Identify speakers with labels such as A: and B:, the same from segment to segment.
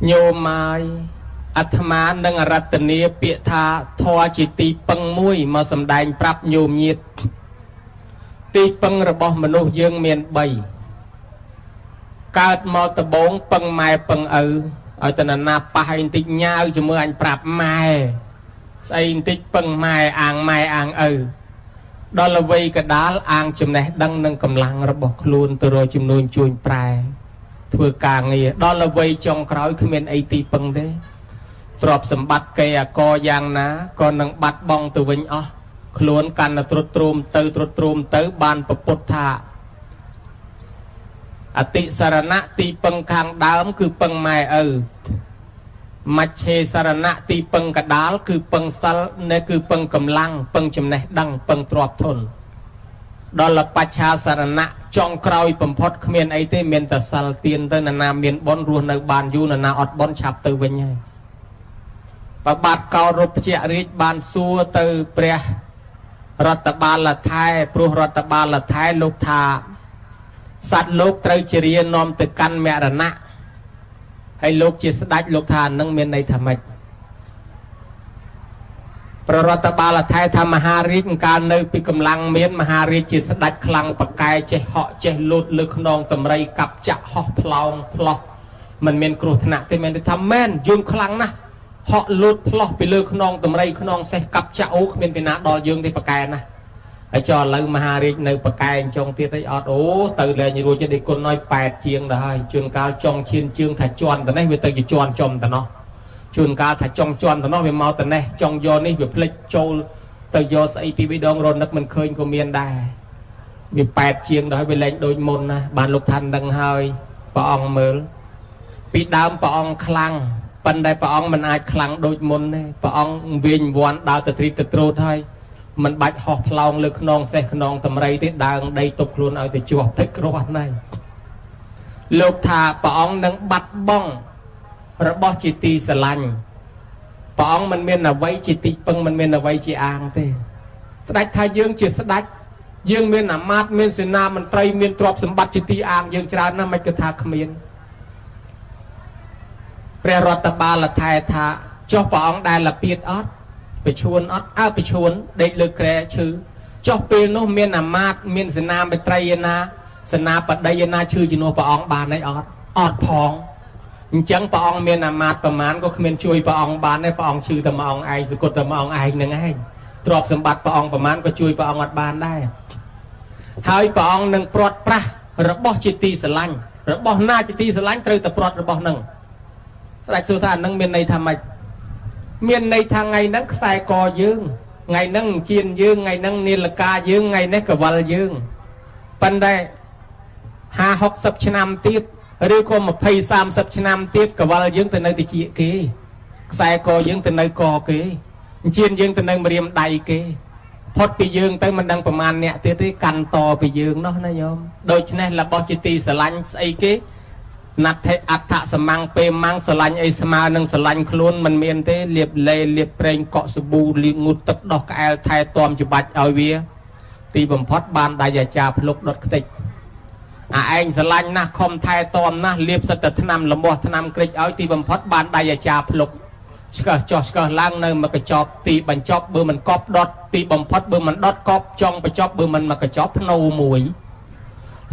A: โยมไม้อัตมานังรัตเนียเปียธาทอจิตีปังมุ้ยมาสำแดงปรับโยมยิดตีปังระบอบมนุษย์ยังเมียนใบเกิดมอตะบงปังไม้ปังเอาแต่นาปะอินติญาจะเมื่ออันปรับไม้ใส่อินติปังไม้อ่างดอลลาร์วีกระดาลอ่างจำแนกดังนังกำลังระบบคลูนตัวโรจำนวนจุนปลายเพื่อการเงียดอลลาร์วีจงครอยคือเมียนไอตีปังเด้ตรอบสมบัติเกียกอยางนะก่อนนังบัดบองตัววิญอ๋อคล้วนกันตรุตรุมเตอบ้านปปุถะอติสารณะตีปังคางดามคือปังไม้มัชเชสารณะตีปังกระดาลคือปังซัลเนี่ยคือปังกำลังปังจำแนกดังปังตรอบทนดอลปัชชาสารณะจองครอยปมพดเมียนไอเตเมียนแต่ซัลเตียนเตนาเมียนบอนรัวในบานยูนาอดบอนฉับเตวิญญาปะบาดเการบเจริญบานซัวเตเปรียรัตบาลไทยปรุรัตบาลไทยลูกทาสัตว์โลกไตรเจริญนอมตึกกันเมรณะให้โลกจิตสดัดโลกทานนั่งเมียนในธรรมะปรรัตบาลไทยทำมหาฤทธิ์การในปีกำลังเมียนมหาฤทธิ์จิตสดัดคลังปากายเจเหาะเจลุดลึกนองตำไรกับจะเหาะพลองพลอกมันเมียนกรุธนะที่เมียนทำแม่นยืมคลังนะเหาะลุดพลอกไปลึกนองตำไรนองเสกับจะโอ๊กเมียนเป็นนาดอยืมที่ปากายนะไอจอเลยมหาฤทธิ์ในปากายจงเทียไออดโอ้ตื่นเลยยิ่งรู้จะได้คนน้อย8 เชียงได้จนการจงเชียนเชียงถ่ายจวนแต่นี่เวทีจะจวนจมแต่เนาะจนการถ่ายจงจวนแต่เนาะเวเมาแต่นี่จงโยนี่เวพลิกโจเตยโยสไอปีวิดองรนนักมันเคยก็เมียนได้มี8 เชียงได้ไปเล่นโดยมนนะบานลูกทันดังเฮยปะองเมือปีดามปะองคลังปันได้ปะองมันอาจคลังโดยมนเนี่ยปะองเวียนวันดาวตะตรีตะตรูให้มันบัดหอบพลองเลือกนองเสกนองตำไรที่ดังได้ตกลุนเอาแต่จวบทึกรอดในโลกธาปะองนังบัดบ้องระบอบจิตตีสลันปะองมันเมียนเอาไว้จิตติปังมันเมียนเอาไว้จีอ่างเต้สดัดทายยืงจิตสดัดยืงเมียนอามาดเมียนเสนามันไตรเมียนตรอบสมบัติจิตตีอ่างยืงจรานะไม่กระทาขมิ้นเปรรัตบาลไทยทาเจ้าปะองได้ละเปียดอดไปชวนอดไปชวนเด็กเลือกแกร่ชื่อจอบเปโนเมียนอามาดเมียนสนาไปไตรยนาสนาปัดยนาชื่อจิโนปะองบานในอดพองจังปะองเมียนอามาดประมาณก็เมียนช่วยปะองบานในปะองชื่อตะมองไอสกุลตะมองไอหนึ่งไอตรอบสมบัติปะองประมาณก็ช่วยปะองอดบานได้หายปะองหนึ่งปลอดปะระบอบจิตตีสลังระบอบหน้าจิตตีสลังเตยแต่ปลอดระบอบหนึ่งสลายสุธานั่งเมียนในธรรมะเมียนในทางไงนั่งสายกอยืงไงนั่งเจียนยืงไงนั่งเนลกายืงไงนั่งกวลยืงปันได้50 ชนามติดหรือก็มาภัย30 ชนามติดกวลยืงแต่ในติจีเกสายกอยืงแต่ในกอเกเจียนยืงแต่ในมาเรียมใดเกพดไปยืงแต่มันดังประมาณเนี่ยเตี้ยกันต่อไปยืงเนาะนะโยมโดยเฉพาะระบบจิตตีสลันไอเกนักเทอัตถะสมังเปมังสลันไอสมานังสลันคล้วนมันเมียนเตเลียบเลียบเปรงเกาะสบูลีงูตกดอกแอลไทยตอมจุบัดเอาเวียตีบมพดบานได้ยาจาพลุกดดติเองสลันนะคอมไทยตอมนะเลียบสตธนามลำบธนามกริชเอาตีบมพดบานได้ยาจาพลุกสกจอสกล่างเนยมากระจอบตีบันจอบเบอร์มันกอบดดตีบมพดเบอร์มันดดกอบจองไปจอบเบอร์มันมากระจอบพนูมวย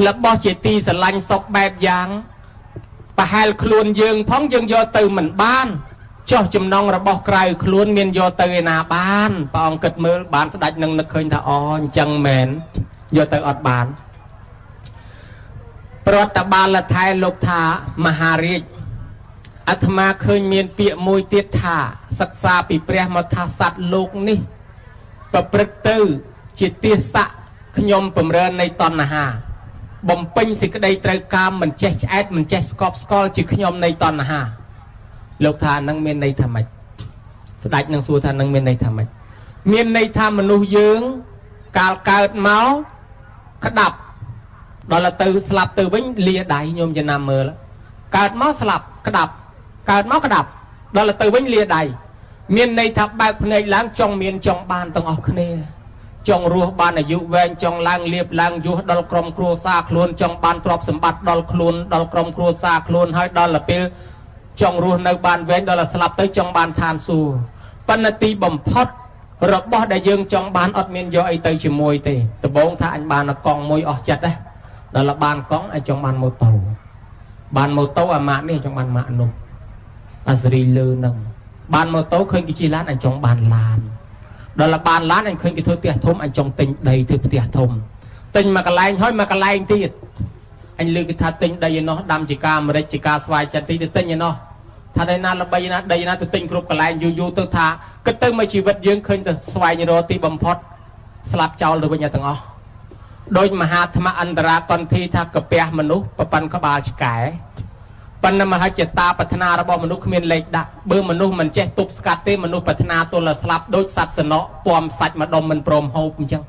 A: แล้วบอเจตีสลันศกแบบยางปะหายคล้วนยืงพ้องยืงโยตือเหมือนบ้านเจ้าจำนองระบอกไกลคล้วนเมียนโยตือนาบ้านปองเกิดมือบ้านสดัดนึงนึกเคยท่าอ่อนจังแมนโยตืออดบ้านปรตบาลไทยโลกธามหาฤทธิ์อาตมาเคยเมียนเปียมวยเตียธาศึกษาปีเปรียมทาสัตว์โลกนี่ประพฤติตื้อจิตติสะขยมประเมินในตอนนาหาบ่มปิงสิกระไดไตรกามมันเจสแอดมันเจสกอบสกอลจิขยมในตอนนะฮะโลกทานนั่งเมียนในธรรมะสดายนั่งสู้ทานนั่งเมียนในธรรมะเมียนในธรรมมนุษย์ยืงกาลเกิดเมาขดับดอลตือสลับตือวิ่งเลียได้โยมจะนำมือแล้วเกิดเมาสลับขดับเกิดเมากระดับดอลตือวิ่งเลียได้เมียนในทับแบบในล้างจองเมียนจองบานต้องออกคะแนนจงรัวบานอายุแวงจงล้างเลียบล้างยุดอลกรมครัวซาคลุนจงบานตรอบสมบัติดอลคลุนดอลกรมครัวซาคลุนให้ดอลละเปล ចង់រស់នៅបានវែងដល់ស្លាប់ទៅចង់បានឋានសួគ៌ប៉ុន្តែទីបំផុតរបស់ដែលយើងចង់បានអត់មានយកអីទៅជាមួយទេដំបូងថាអញបានកង់មួយអស់ចិត្តណាដល់បានកង់អញចង់បានម៉ូតូបានម៉ូតូអាម៉ាក់នេះចង់បានម៉ាក់នោះអាសេរីលើនឹងបានម៉ូតូឃើញគេជិះឡានអញចង់បានឡានដល់បានឡានអញឃើញគេធ្វើផ្ទះធំអញចង់ទិញដីធ្វើផ្ទះធំទិញមកកន្លែងហើយមកកន្លែងទៀតអញលើគេថាទិញដីឯណោះដាំជាការអាមេរិកជាការស្វ័យចិត្តទីទៅទិញឯណោះថាដីណាល្បីណាដីណាទៅទិញគ្រប់កន្លែងយូរទៅថាគិតទៅមកជីវិតយើងឃើញទៅស្វែងរកទីបំផុតស្លាប់ចោលទៅវិញទាំងអស់ដោយមហាធម្មអន្តរាកន្ធីថាកាពះមនុស្សប្រប៉ិនក្បាលឆ្កែប៉ុន្តែមហិច្ឆតាប្រាថ្នារបស់មនុស្សគ្មានលេខដាក់បើមនុស្សមិនចេះទប់ស្កាត់ទេមនុស្សប្រាថ្នាទល់ស្លាប់ដូចសត្វសណក់ពំសាច់ម្ដុំមិនព្រមហូបអញ្ចឹង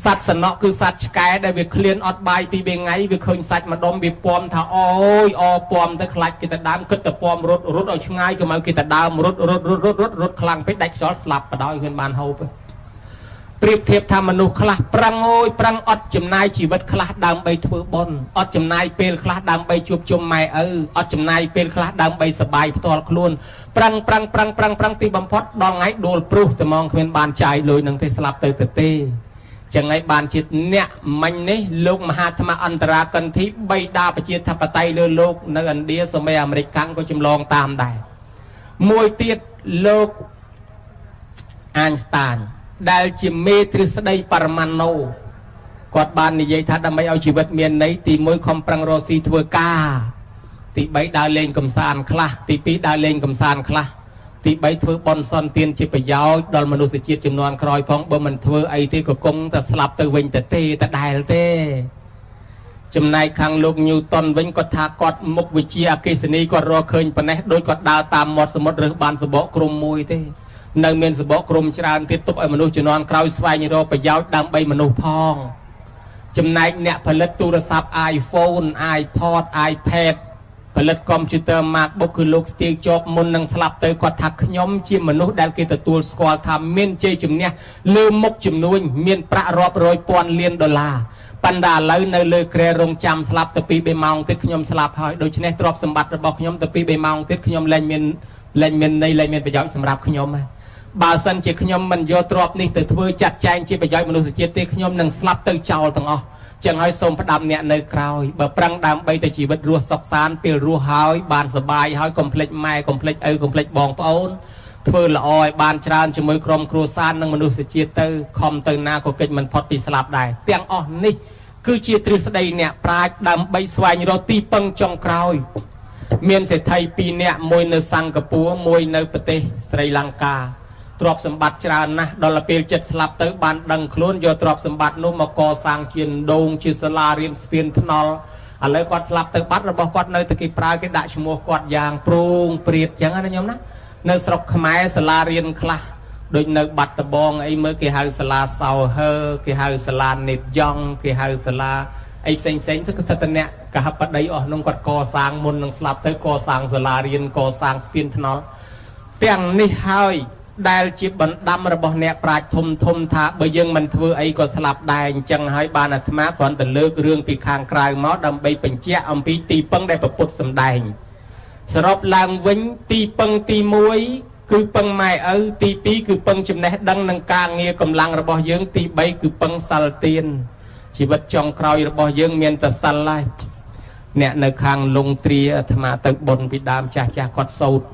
A: សត្វសណក់គឺសត្វឆ្កែដែលវាឃ្លានអត់បាយពីរថ្ងៃវាឃើញសាច់ម្ដុំវាពំថាអូយអពំទៅខ្លាច់គេទៅដើមគិតទៅពំរត់ឲ្យឆ្ងាយក៏មកគេទៅដើមរត់ខ្លាំងពេកដាច់ខ្យល់ស្លាប់បដ ாய் ហ៊ានបានហូបប្រៀបធៀបថាមនុស្សខ្លះប្រឹងអូយប្រឹងអត់ចំណាយជីវិតខ្លះដើម្បីធ្វើបុណ្យអត់ចំណាយពេលខ្លះដើម្បីជួបជុំម៉ែឪអត់ចំណាយពេលខ្លះដើម្បីសប្បាយផ្ទាល់ខ្លួនប្រឹងទីបំផុតដល់ថ្ងៃដួលព្រុសតែមកគ្មានបានចាយលុយនឹងទេស្លាប់ទៅទេចឹងហើយបានជាអ្នកមិញនេះលោកមហាធម្មអន្តរាកន្ធីបៃតាប្រជាធិបតេយ្យលើលោកនៅឥណ្ឌាសូម្បីអាមេរិកកាំងក៏ចម្លងតាមដែរមួយទៀតលោកអានស្តានដែលជាមេទ្រឹស្ដីបរមាណូគាត់បាននិយាយថាដើម្បីឲ្យជីវិតមានន័យទី1ខំប្រឹងរកស៊ីធ្វើការទី3ដើរលេងកំសាន្តខ្លះទី2ដើរលេងកំសាន្តខ្លះទី3ធ្វើបន់សន្តានជាប្រយោជន៍ដល់មនុស្សជាតិចំនួនក្រោយផងបើមិនធ្វើអីទេក៏គង់តែស្លាប់ទៅវិញតែដែលទេចំណែកខាងលោកញូតុនវិញគាត់ថាគាត់មុខវិជ្ជាអគ្គិសនីគាត់រកឃើញប៉ុណ្ណេះដោយគាត់ដើរតាមមាត់សមុទ្ររើសបានសបកក្រុមមួយទេនៅមានសបកក្រុមច្រើនទៀតទុកឲ្យមនុស្សជំនាន់ក្រោយស្វែងរកប្រយោជន៍ដើម្បីមនុស្សផងចំណែកអ្នកផលិតទូរស័ព្ទ iPhone iPod iPad ផលិតកុំព្យូទ័រ MacBook គឺលោក Steve Jobs មុននឹងស្លាប់ទៅគាត់ថាខ្ញុំជាមនុស្សដែលគេទទួលស្គាល់ថាមានជ័យជំនះលើមុខជំនួញមានប្រាក់រាប់រយពាន់លានដុល្លារប៉ុន្តែឥឡូវនៅលើគ្រែរងចាំស្លាប់ទៅ2 3ម៉ោងទៀតខ្ញុំស្លាប់ហើយដូច្នេះទ្រព្យសម្បត្តិរបស់ខ្ញុំទៅ2 3ម៉ោងទៀតខ្ញុំលែងមានន័យលែងមានប្រយោជន៍សម្រាប់ខ្ញុំហើយបើសិនជាខ្ញុំមិនយកទ្រព្យនេះទៅធ្វើចាត់ចែងជាប្រយោជន៍មនុស្សជាតិទេខ្ញុំនឹងស្លាប់ទៅចោលទាំងអស់ចឹងហើយសូមផ្ដាំអ្នកនៅក្រោយបើប្រឹងដើម្បីតែជីវិតរស់សុខសាន្តពេលរស់ហើយបានសប្បាយហើយកុំភ្លេចម៉ែកុំភ្លេចឪកុំភ្លេចបងប្អូនធ្វើល្អឲ្យបានច្រើនជាមួយក្រុមគ្រួសារនិងមនុស្សជាតិទៅខំទៅណាក៏កិច្ចមិនផុតពីស្លាប់ដែរទាំងអស់នេះគឺជាទ្រឹស្ដីអ្នកប្រាជ្ញដើម្បីស្វែងរកទីពឹងចុងក្រោយមានសេដ្ឋី2នាក់មួយនៅសិង្ហបុរីមួយនៅប្រទេសស្រីលង្កាទ្រព្យសម្បត្តិច្រើនណាស់ដល់ពេលចិត្តស្លាប់ទៅបានដឹងខ្លួនយកទ្រព្យសម្បត្តិនោះមកកសាងជាដងជាសាលារៀនស្ពានថ្នល់ឥឡូវគាត់ស្លាប់ទៅបាត់របស់គាត់នៅតែគេប្រើគេដាក់ឈ្មោះគាត់យ៉ាងប្រੂងព្រាតចឹងណាញោមណានៅស្រុកខ្មែរសាលារៀនខ្លះដូចនៅបាត់ដំបងអីមើលគេហៅសាលាសោហឺគេហៅសាលានេតយ៉ងគេហៅសាលាអីផ្សេងទៅគឺថាអ្នកកហបតីអស់នោះគាត់កសាងមុននឹងស្លាប់ទៅកសាងសាលារៀនកសាងស្ពានថ្នល់ទាំងនេះហើយដែលជាបណ្ដាំរបស់អ្នកប្រាជ្ញធំថាបើយើងមិនធ្វើអីក៏ស្លាប់ដែរអញ្ចឹងហើយបានអាត្មាគ្រាន់តែលើករឿងពីខាងក្រៅមកដើម្បីបញ្ជាក់អំពីទីពឹងដែលព្រះពុទ្ធសម្ដែងសរុបឡើងវិញទីពឹងទី1គឺពឹងម៉ែឪទី2គឺពឹងចំណេះដឹងនិងការងារកម្លាំងរបស់យើងទី3គឺពឹងសិលទានជីវិតចុងក្រោយរបស់យើងមានតែសិលហើយអ្នកនៅខាងលងទ្រាអាត្មាទៅបុណ្យពីដើមចាស់គាត់សូត្រ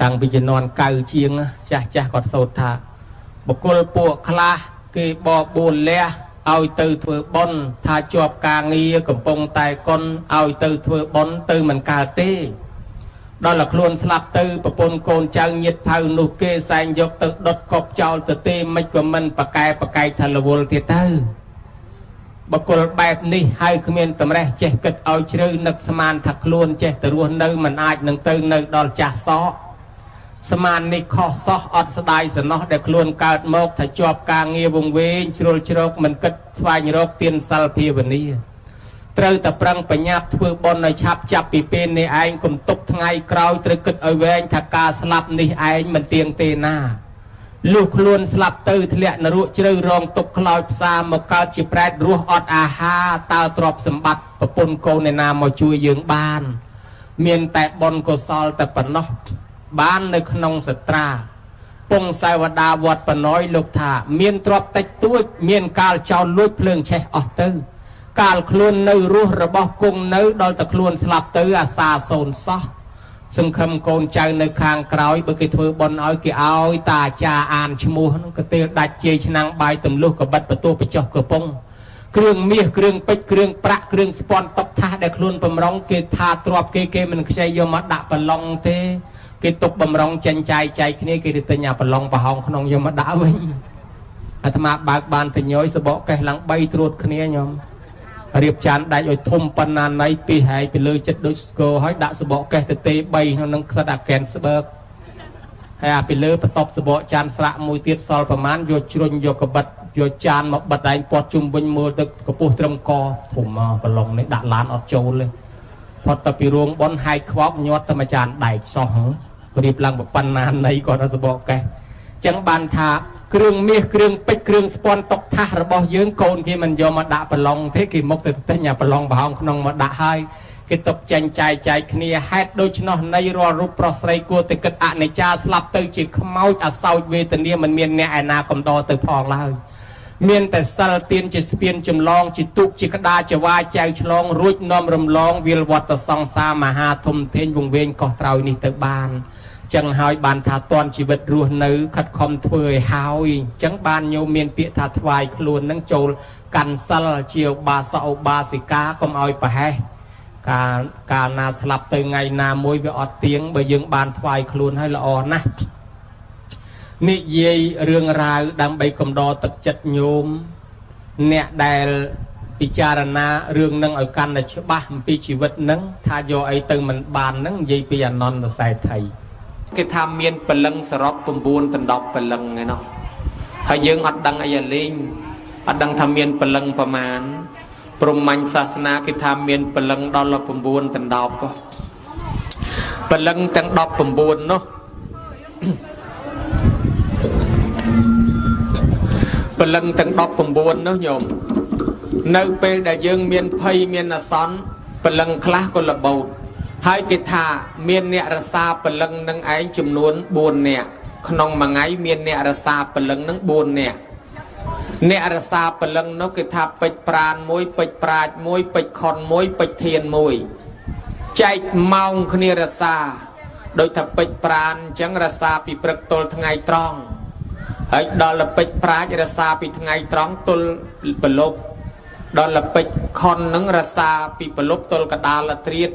A: តាំងពីជំនាន់កៅជាងចាស់គាត់សូត្រថាបុគ្គលពួកខ្លះគេបបួលលះឲ្យទៅធ្វើបុណ្យថាជាប់ការងារកំពុងតែកុនឲ្យទៅធ្វើបុណ្យទៅមិនកើតទេដល់តែខ្លួនស្លាប់ទៅប្រពន្ធកូនចៅញាតិថៅនោះគេសែងយកទៅដុតកប់ចោលទៅទេមិនក៏មិនប្រកែថារវល់ទៀតទៅបុគ្គលបែបនេះហើយគ្មានតម្រេះចេះគិតឲ្យជ្រៅនឹកស្មានថាខ្លួនចេះទៅរស់នៅមិនអាចនឹងទៅនៅដល់ចាស់សោស្មាននេះខុសសោះអត់ស្ដាយសំណោះដែលខ្លួនកើតមកថាជាប់ការងារវង្វេងជ្រុលជ្រោកមិនគិតស្វែងរកទានសិលភាវនាត្រូវតែប្រឹងបញ្ញាប់ធ្វើបុណ្យឲ្យឆាប់ចាប់ពីពេលនេះឯងកុំទុកថ្ងៃក្រោយត្រូវគិតឲ្យវែងថាការស្លាប់នេះឯងមិនទៀងទេណាលុះខ្លួនស្លាប់ទៅធ្លាក់នរកជ្រៅរងទុកខ្លោចផ្សាមកកើតជាប្រែតរស់អត់អាហារតើទ្រព្យសម្បត្តិប្រពន្ធកូនឯណាមកជួយយើងបាន miền tại bon cổ sol tại phần nó bán nơi nông sệt tra pung sai và đa vọt phần nói lục thả miền trọp tách túi miền cào trao lúi phượng che ở tư cào khuôn nơi ruột rồi bao cung nơi đôi ta khuôn slap tư à xa sồn xó sừng khâm côn trai nơi khang cõi bởi cái thưa bon nói cái áo ta cha an chmua cái tiêu đặt chơi năng bài tầm lúc cái bật bật tua bị chọc cái pung kêu mía kêu bích kêu bạc kêu spon tóc tha để khuôn bầm rong cái tha trọp cái mình xây vô mặt đạp bầm long thế cái tục bầm rong chân chạy chạy cái này cái từ nhà bầm long bà hồng không vô mặt đá với tham gia bạc bàn thì nhói sẽ bỏ cái lăng bay truột cái này nhom riệp chán đại rồi thum pan nan này pi hay pi lư chất đôi sco hỏi đã sẽ bỏ cái tê bay nó nâng sẽ đặt kèn sẽ bớt hay pi lư bắt top sẽ bỏ chán sạ mùi tiết solประมาณ vô chuồn vô cái bật vô chán một bật đánh bọt chung bên mưa từ cái bút trầm co thùng bầm long này đặt lán ở châu lênพอตะปีรวงบอลไฮควับยอดธรรมจารย์ได้สองรีบลังแบบปันนานในก่อนเราจะบอกแกจังบานทาเครื่องเมียเครื่องไปเครื่องสปอนตกท่าระบอบยืงโกนที่มันยอมมาด่าปลองเทกิมกแต่แต่อย่าปลองบ่าวขนมมาด่าให้กิตกใจใจเนียแฮดโดยเฉพาะในรอรูปปลอดใส่กัวแต่กระตะในจ่าสลับตื่นจิตขมเอาอาเศร้าเวทเนียมันเมียนเนี่ยไอนาคมดอตื่นพองเลยเมียนแต่สารเตียนจะเปลี่ยนจำลองจิตตุกจิกระดาจะว่าใจฉลองรุ่ยน้อมรำลองวิลวัตสองสามหาทมเทนวงเวียนก่อเตานี่เตบานจังหายบานถาตอนชีวิตรัวนื้อขัดคอมถวยหายจังบานโยเมียนเปียถาถวายคลุนนั่งโจลกันสัลเจียวบาสเอาบาสิกาก็เอาไปให้การนาสลับตื่นไงนามวยไปอดเตียงไปยังบานถวายคลุนให้ละอ่อนนะนิยายเรื่องราวดังใบกำดอตัดจัดโยมเนี่ยได้พิจารณาเรื่องนั่งเอากันในฉบับปีชีวิตนั่งถ้าโยไอตึงมันบานนั่งยีปียนอนใส่ไทยcái tham miên bẩn lăng sờ rót bùn bùn tận đọc bẩn lăng này nó hay dương ở đằng ai linh ở đằng tham miên bẩn lăngประมาณปรุมันศาสนาcái tham miên bẩn lăng đo là bùn bùn tận đọc bẩn lăng tận đọc bùn bùn nó bẩn lăng tận đọc bùn bùn nó nhom nơi pe đại dương miên phay miên là són bẩn lăng khá còn là bầu hai cái thà miền nẹt ra xa bẩn lăng nâng ái chùm nuốn buồn nẹt không mà ngay miền nẹt ra xa bẩn lăng nâng buồn nẹt ra xa bẩn lăng nó cái thà bạch pran môi bạch praj môi bạch khon môi bạch thiền môi chạy mong khnia ra xa đôi thà bạch pran chẳng ra xa bị bực tol thằng ngày tròn ấy đó là bạch praj ra xa bị thằng ngày tròn tol bẩn lốp đó là bạch khon nâng ra xa bị bẩn lốp tol cả đa là triết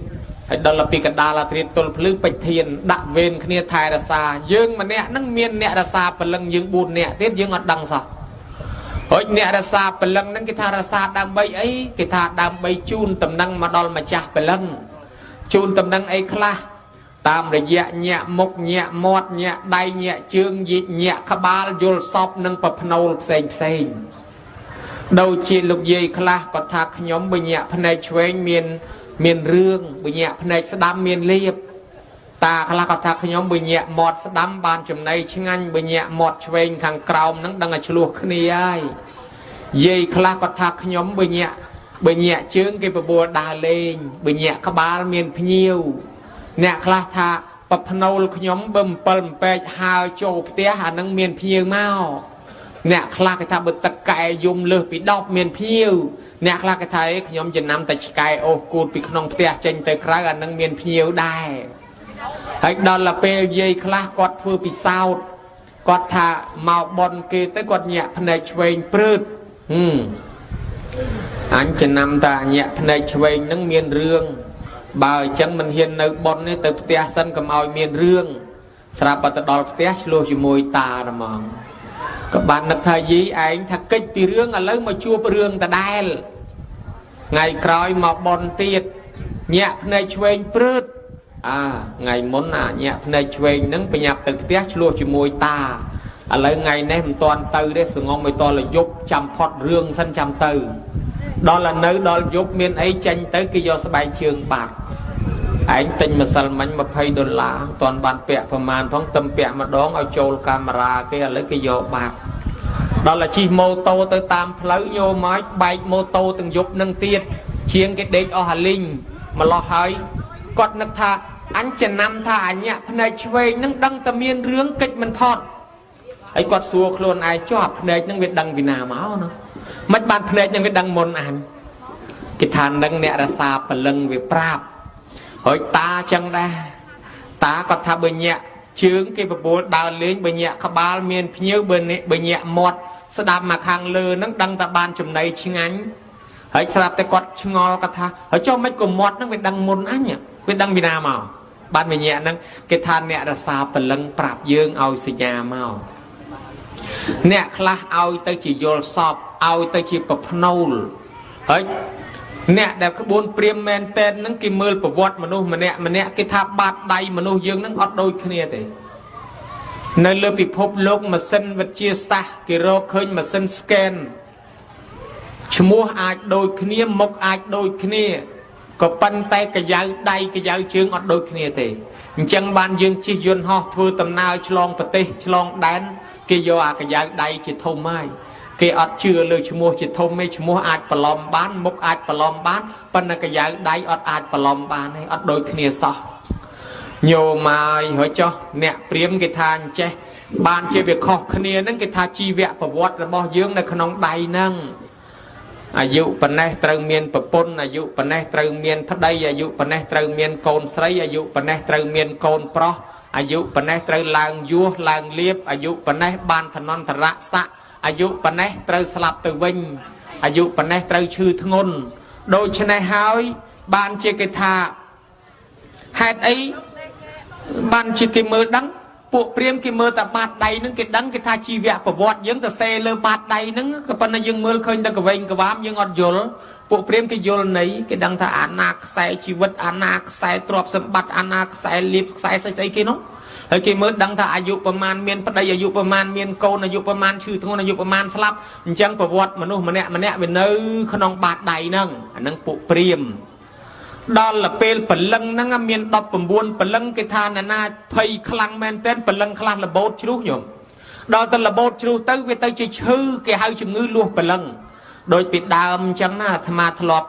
A: đó là bị cái đà là triệt tol phứ bạch thiền đặt ven khnia thai ra xa dương mà nẹt nâng miên nẹt ra xa bẩn lăng dương buồn nẹt tiếp dương ở đằng sao hỏi nẹt ra xa bẩn lăng nâng cái thà ra xa đam bay ấy cái thà đam bay chun tầm năng mà đo mà chả bẩn lăng chun tầm năng ấy khla tam để nhẹ nhẹ mộc nhẹ mọt nhẹ đay nhẹ chương dị nhẹ khá ba vô sọp nâng bập nâu xanh đầu chỉ lục dây khla còn thà nhóm bên nhẹ phần này chuyên miền rương bự nhẹ phần này sẽ đam miền liệp ta khá có thạc nhóm bự nhẹ mọt sẽ đam bàn chùm này chứ anh bự nhẹ mọt chuyên kháng cầu nắng đang ở chuộc khní ai dây khá có thạc nhóm bự nhẹ chướng cái bùa đà lên bự nhẹ các ba miền nhiều nè khá thà bập nâu nhóm bầm bầm bẹt hào chộp tía hà nâng miền nhiều mau nè khá cái thà bự tất cả dùng lửa bị đọc miền nhiều nè là cái thấy nhóm dân nam tại sky ô cụt bị không tia trên tới khá là nâng miền nhiều đài hay đó là pe dây khá quạt vừa bị sao quạt thả màu bòn kia tới quạt nhẹ phần này chuyên prut anh dân nam ta nhẹ phần này chuyên nâng miền rương bà chẳng mình hiện nơi bòn này tới tia sân cầm ao miền rương sạp bà ta đo tia lô chỉ môi ta nè mà các bạn nực thời gì anh thật kích vì rương là lớn mà chua rương ta đai ngày cõi mà bòn tiệt nhẹ này chuyên prut ngày muốn nhẹ này chuyên nâng phải nhập từ tiếc luôn chỉ môi ta lấy ngày nay mình toàn từ đấy sự ngon mới to là giúp chăm phọt rương sân chăm từ đó là nơi đó giúp miền ấy tranh tới cái do bài trường bạc anh tình mà sẵn mạnh mà pay $1 toàn bàn pẹ phần màn phóng tâm pẹ mà đón ở châu camera kia lấy cái do bạc đó là chi mô tô tới tam phá vô máy bay mô tô từng giúp nâng tiết chiên cái đếch ở Hà Linh mà lo hơi
B: គាត់នឹកថាអញចំណាំថាអញភ្នែកឆ្វេងនឹងដឹងតែមានរឿងកិច្ចមិនថត់ហើយគាត់សួរខ្លួនឯងចុះភ្នែកនឹងវាដឹងពីណាមកណាមិនបានភ្នែកនឹងវាដឹងមុនអញគេថានឹងអ្នករសាពលឹងវាប្រាប់ហើយតាចឹងដែរតាគាត់ថាបើញាក់ជើងគេបបួលដើរលេងបើញាក់ក្បាលមានភ្ញៀវបើញាក់មាត់ស្ដាប់មកខាងលើនឹងដឹងតែបានចំណៃឆ្ងាញ់ហើយស្រាប់តែគាត់ឆ្ងល់គាត់ថាហើយចុះមិនក៏មាត់នឹងវាដឹងមុនអញវាដឹងពីណាមកបានវិញ្ញាណហ្នឹងគេថាអ្នករសាពលឹងប្រាប់យើងឲ្យសញ្ញាមកអ្នកខ្លះឲ្យទៅជាយល់សពឲ្យទៅជាប្រភ្នូលហើយអ្នកដែលក្បួនព្រាមមែនតែនហ្នឹងគេមើលប្រវត្តិមនុស្សម្នាក់គេថាបាតដៃមនុស្សយើងហ្នឹងអត់ដូចគ្នាទេនៅលើពិភពលោកម៉ាស៊ីនវិទ្យាសាស្ត្រគេរកឃើញម៉ាស៊ីន scan ឈ្មោះអាចដូចគ្នាមុខអាចដូចគ្នាក៏ប៉ុន្តែកាយៅដៃកាយៅជើងអត់ដូចគ្នាទេអញ្ចឹងបានយើងជិះយន្តហោះធ្វើដំណើរឆ្លងប្រទេសឆ្លងដែនគេយកអាកាយៅដៃជាធំហើយគេអត់ជឿលើឈ្មោះជាធំទេឈ្មោះអាចប្រឡំបានមុខអាចប្រឡំបានប៉ុន្តែកាយៅដៃអត់អាចប្រឡំបានទេអត់ដូចគ្នាសោះញោមហើយហើយចុះអ្នកព្រាមគេថាអញ្ចេះបានជាវាខុសគ្នាហ្នឹងគេថាជីវប្រវត្តិរបស់យើងនៅក្នុងដៃហ្នឹងអាយុប៉ុណ្ណេះត្រូវមានប្រពន្ធអាយុប៉ុណ្ណេះត្រូវមានប្តីអាយុប៉ុណ្ណេះត្រូវមានកូនស្រីអាយុប៉ុណ្ណេះត្រូវមានកូនប្រុសអាយុប៉ុណ្ណេះត្រូវឡើងយោះឡើងលៀបអាយុប៉ុណ្ណេះបានឋនន្តរស័ក្តិអាយុប៉ុណ្ណេះត្រូវស្លាប់ទៅវិញអាយុប៉ុណ្ណេះត្រូវឈឺធ្ងន់ដូច្នេះហើយបានជាគេថាហេតុអីបានជាគេមើលដឹងពួកព្រាមគេមើលតែបាតដៃហ្នឹងគេដឹងគេថាជីវប្រវត្តិយើងទៅសេលើបាតដៃហ្នឹងក៏ប៉ុន្តែយើងមើលឃើញតែកវែងក្បាលយើងអត់យល់ពួកព្រាមគេយល់ន័យគេដឹងថាអាណាខ្សែជីវិតអាណាខ្សែទ្រព្យសម្បត្តិអាណាខ្សែលៀបខ្សែស្អីគេនោះហើយគេមើលដឹងថាអាយុប្រមាណមានប្តីអាយុប្រមាណមានកូនអាយុប្រមាណឈឺធ្ងន់អាយុប្រមាណស្លាប់អញ្ចឹងប្រវត្តិមនុស្សម្នាក់វានៅក្នុងបាតដៃហ្នឹងអាហ្នឹងពួកព្រាមដល់ពេលព្រលឹងហ្នឹងមាន19ព្រលឹងគេថាណាភ័យខ្លាំងមែនទែនព្រលឹងខ្លះរបូតជ្រុះញោមដល់ទៅរបូតជ្រុះទៅវាទៅជាឈឺគេហៅជំងឺលួសព្រលឹងដូចពីដើមអញ្ចឹងណាអាត្មាធ្លាប់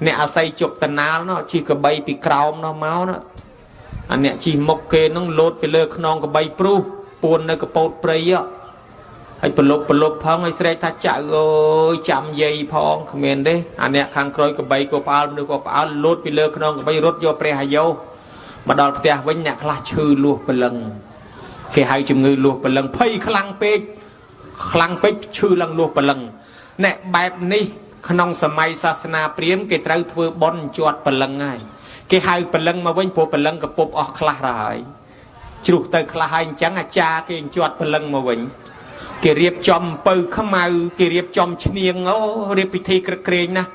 B: អ្នកអាស័យជប់តណាលនោះជិះកបីពីក្រោមនោះមកណាអាអ្នកជិះមុខគេនោះលោតទៅលើខ្នងកបីព្រុសពួននៅកពោតព្រៃហើយប្រឡប់ផងឲ្យស្រែកថាចាក់អើយចាំយាយផងគ្មានទេអាអ្នកខាងក្រោយកបីក៏ផ្អើលមនុស្សក៏ផ្អើលលោតពីលើខ្នងកបីរត់យកព្រះអាយុមកដល់ផ្ទះវិញអ្នកខ្លះឈឺលួសព្រលឹងគេហៅជំងឺលួសព្រលឹងភ័យខ្លាំងពេកឈឺឡើងលួសព្រលឹងអ្នកបែបនេះក្នុងសម័យសាសនាព្រាហ្មណ៍គេត្រូវធ្វើបុណ្យជាត់ព្រលឹងហើយគេហៅព្រលឹងមកវិញព្រោះព្រលឹងកពុបអស់ខ្លះហើយជ្រុះទៅខ្លះហើយអញ្ចឹងអាចារ្យគេជាត់ព្រលឹងមកវិញគេរៀបចំពៅខ្មៅគេរៀបចំឈ្នៀងអូរៀបពិធីក្រឹកក្រែងណា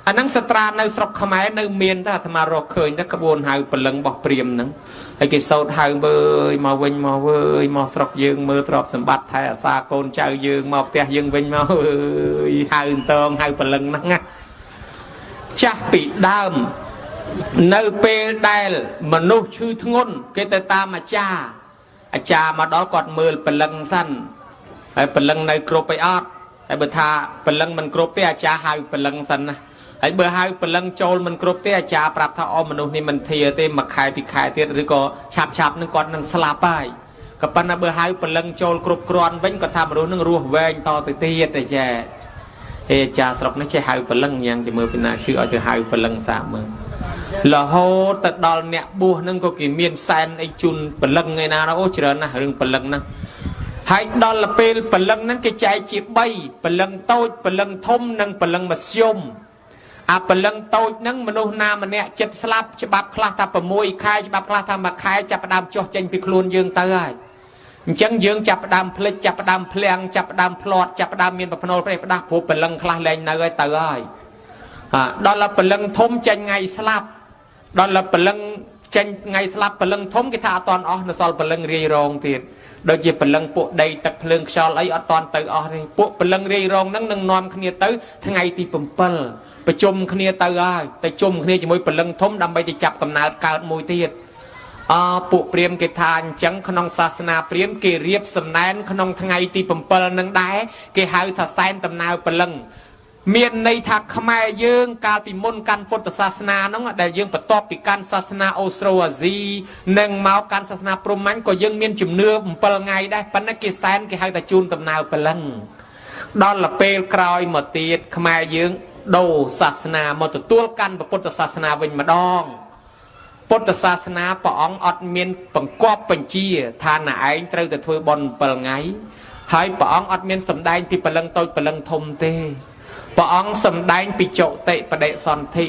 B: អាហ្នឹងសត្រានៅស្រុកខ្មែរនៅមានតែអាត្មារកឃើញតែក្បួនហៅព្រលឹងរបស់ព្រាហ្មណ៍ហ្នឹងហើយគេសោតហៅមើលមកវិញមកវើយមកស្រុកយើងមើលទ្រព្យសម្បត្តិថែអាសាកូនចៅយើងមកផ្ទះយើងវិញមកអើយហៅតងហៅព្រលឹងហ្នឹងណាចាស់ពីដើមនៅពេលដែលមនុស្សឈឺធ្ងន់គេទៅតាមអាចារ្យមកដល់គាត់មើលព្រលឹងសិនហើយព្រលឹងនៅគ្រប់ឯអត់ហើយបើថាព្រលឹងមិនគ្រប់ទេអាចារ្យហៅព្រលឹងសិនណាហើយបើហៅព្រលឹងចូលមិនគ្រប់ទេអាចារ្យប្រាប់ថាអូមនុស្សនេះមិនធាទេមួយខែពីរខែទៀតឬក៏ឆាប់នឹងគាត់នឹងស្លាប់ហើយក៏ប៉ុន្តែបើហៅព្រលឹងចូលគ្រប់គ្រាន់វិញគាត់ថាមនុស្សនឹងរស់វែងតទៅទៀតតែចាអាចារ្យស្រុកនេះចេះហៅព្រលឹងយ៉ាងជាមើលពីណាឈឺឲ្យទៅហៅព្រលឹងសាកមើលរហូតទៅដល់អ្នកបួសនឹងក៏គេមានសែនអីជូនព្រលឹងឯណាអូច្រើនណាស់រឿងព្រលឹងហ្នឹងហើយដល់ពេលព្រលឹងហ្នឹងគេចែកជា3ព្រលឹងតូចព្រលឹងធំនិងព្រលឹងមធ្យមអាព្រលឹងតូចហ្នឹងមនុស្សណាម្នាក់ចិត្តស្លាប់ច្បាប់ខ្លះថា6ខែច្បាប់ខ្លះថា1ខែចាប់ផ្ដើមចុះចេញពីខ្លួនយើងទៅហើយអញ្ចឹងយើងចាប់ផ្ដើមភ្លេចចាប់ផ្ដើមភ្លៀងចាប់ផ្ដើមផ្លាត់ចាប់ផ្ដើមមានប្រភ្នូលប្រេះផ្ដាស់ព្រោះព្រលឹងខ្លះលែងនៅហើយទៅហើយដល់ព្រលឹងធំចេញថ្ងៃស្លាប់ដល់ព្រលឹងចេញថ្ងៃស្លាប់ព្រលឹងធំគេថាអត់តន់អស់នៅសល់ព្រលឹងរាយរងទៀតដូចជាព្រលឹងពួកដីទឹកភ្លើងខ្យល់អីអត់តន់ទៅអស់ទេពួកព្រលឹងរាយរងហ្នឹងនឹងនាំគ្នាទៅថ្ងៃទី7ប្រជុំគ្នាទៅហើយទៅជុំគ្នាជាមួយព្រលឹងធំដើម្បីទៅចាប់កំណើតកើតមួយទៀតពួកព្រាហ្មណ៍គេថាអញ្ចឹងក្នុងសាសនាព្រាហ្មណ៍គេរៀបសំណែនក្នុងថ្ងៃទី7នឹងដែរគេហៅថាសែនដំណើរព្រលឹង miền này thạc khmer dương cả bị môn căn Phậtศาสนาnó đại dương bật top bị cănศาสนา Austroasia nâng máu cănศาสนา Promanh có dương miền chùm nưa bờ ngày đây bắn cái sen cái hai ta chun tầm nào bờ lăng đó là pel còi mà tiệt khmer dương đồศาสนาmà tụi tua căn Phậtศาสนาmình mà đong Phậtศาสนาปองอดmiền bằng quap bằng chia thà nãy trâu từ thôi bòn bờ ngày haiปองอดmiền sầm đai thì bờ lăng tôi bờ lăng thùng têปองสำได้ปิโจเตะประเดสอนทิ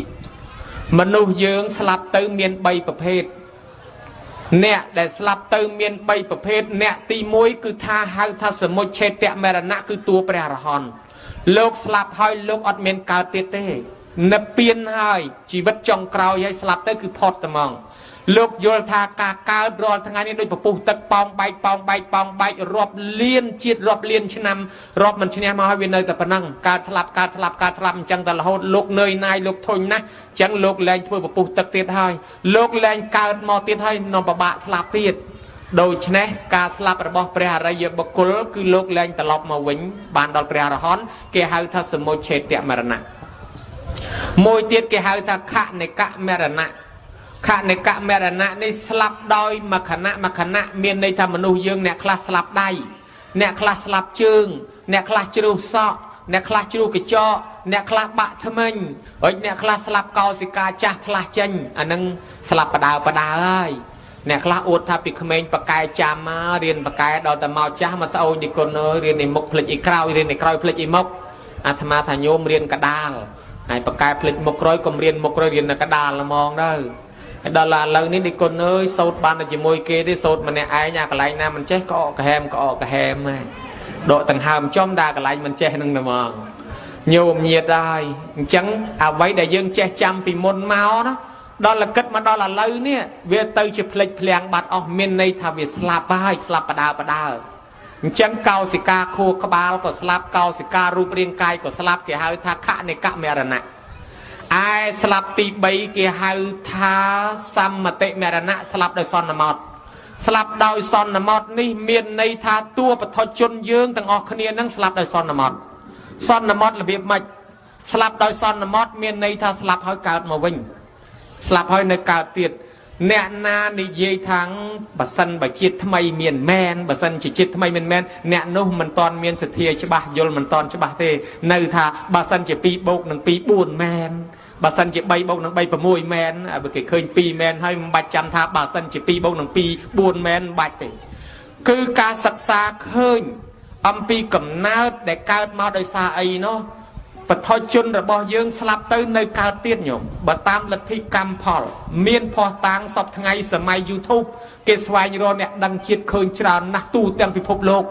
B: มนุษย์ยืงสลับเติมเมียนใบประเภทเนี่ยแต่สลับเติมเมียนใบประเภทเนี่ยตีมวยคือท่าหาท่าสมุทเชตเตะเมรณะคือตัวแปรรหอนโลกสลับให้โลกอดเมียนกาเตเต้เนเปียนให้ชีวิตจงกราวยัยสลับเตคือพอดตะมองโลกโยธากาการรอทั้งงานนี้โดยประปูตักปองใบรอบเลี้ยนจีดรอบเลี้ยนชนำรอบมันชนะมาให้เวียนเนยแต่ปนังการสลับจังแต่ละหดโลกเนยนายโลกทนนะจังโลกแรงช่วยประปูตักเตียดให้โลกแรงการมอเตียดให้นอมประบะสลับเตียดโดยชนะการสลับระบบเปรียอะไรเยอะบกุลคือโลกแรงตลอดมาวิ่งบานดอลเปรียรหอนเกี่ยหาทัศโมเชตเตะมรณะมวยเตียดเกี่ยหาทักขะในกะมรณะข้าในกะเมรณะในสลับดอยมาขณะเมียนในธรรมนูยืงเนี่ยคลาสลับได้เนี่ยคลาสลับจึงเนี่ยคลาจรูซอเนี่ยคลาจรูกระจอเนี่ยคลาบะทมิงเนี่ยคลาสลับเกาสิกาจ่าคลาจันอันนั้นสลับประดาวเนี่ยคลาอุดทับปิขเมงปะกายจามาเรียนปะกายดอตะเมาจ้ามาตะโอดิคนเรียนในมกผลิตอีกคราวเรียนในคราวผลิตอีมกอาธมาธาโยมเรียนกระดาลไอ้ปะกายผลิตมกร้อยก็เรียนมกร้อยเรียนในกระดาลละมองได้ดาราเหล่านี้ดิคนเอ้ยสูตรบ้านจะมวยเกได้สูตรมันเนี่ยไอ้ยากระไรนะมันเจ๊ก็ออกกระแฮมไงโดดต่างหามจ้อมดากระไรมันเจ๊นั่งนะมองโยมเยียดได้จังเอาไว้ได้ยังเจ๊จำปีมนเมาเนาะดอลละกัดมาดอลละเหล่านี้เวทจะเพลิดเพลียงบัดออกเมียนในทวีสลับไปสลับประดาจังเกาสิกาโคกบาลก็สลับเกาสิการูปเรียงกายก็สลับเกี่ยหาทักขะในกะเมรณะไอ้สลับตีใบเกี่ยหาท้าซัมมาเตเมรณะสลับโดยซอนนามอดสลับโดยซอนนามอดนี่เมียนในท่าตัวปทจนเยื้องต่างออกคะแนนนั่งสลับโดยซอนนามอดระเบียบมาสลับโดยซอนนามอดเมียนในท่าสลับให้เกิดมาวิ่งสลับให้ในเกิดเตียดเนนาในเยี่ยทั้งบัสันบัจิตทำไมเมียนแมนบัสันจิตทำไมเมียนแมนเนนุ่มมันตอนเมียนเสถียรใช่ปะยลมันตอนใช่ปะเทในท่าบัสันจะปีโบกหนึ่งปีบุญแมนบาสันจะใบบกหนังใบประมวยแมนเมื่อกี้เคยปีแมนให้บัดจำท่าบาสันจะปีบกหนังปีบุญแมนบัดติคือการศึกษาเคยอัมปีกำนาแต่การมาโดยสาไอเนาะปทชนระบยืงสลับตื้นในการเตี้ยนหยมบตามลัทธิกรรมพอลเมียนพอต่างสอบทั้งไงสมัยยูทูบเกสวายโรเนี่ยดังเชียดเคยจรานักตู้เต็มพิภพโลก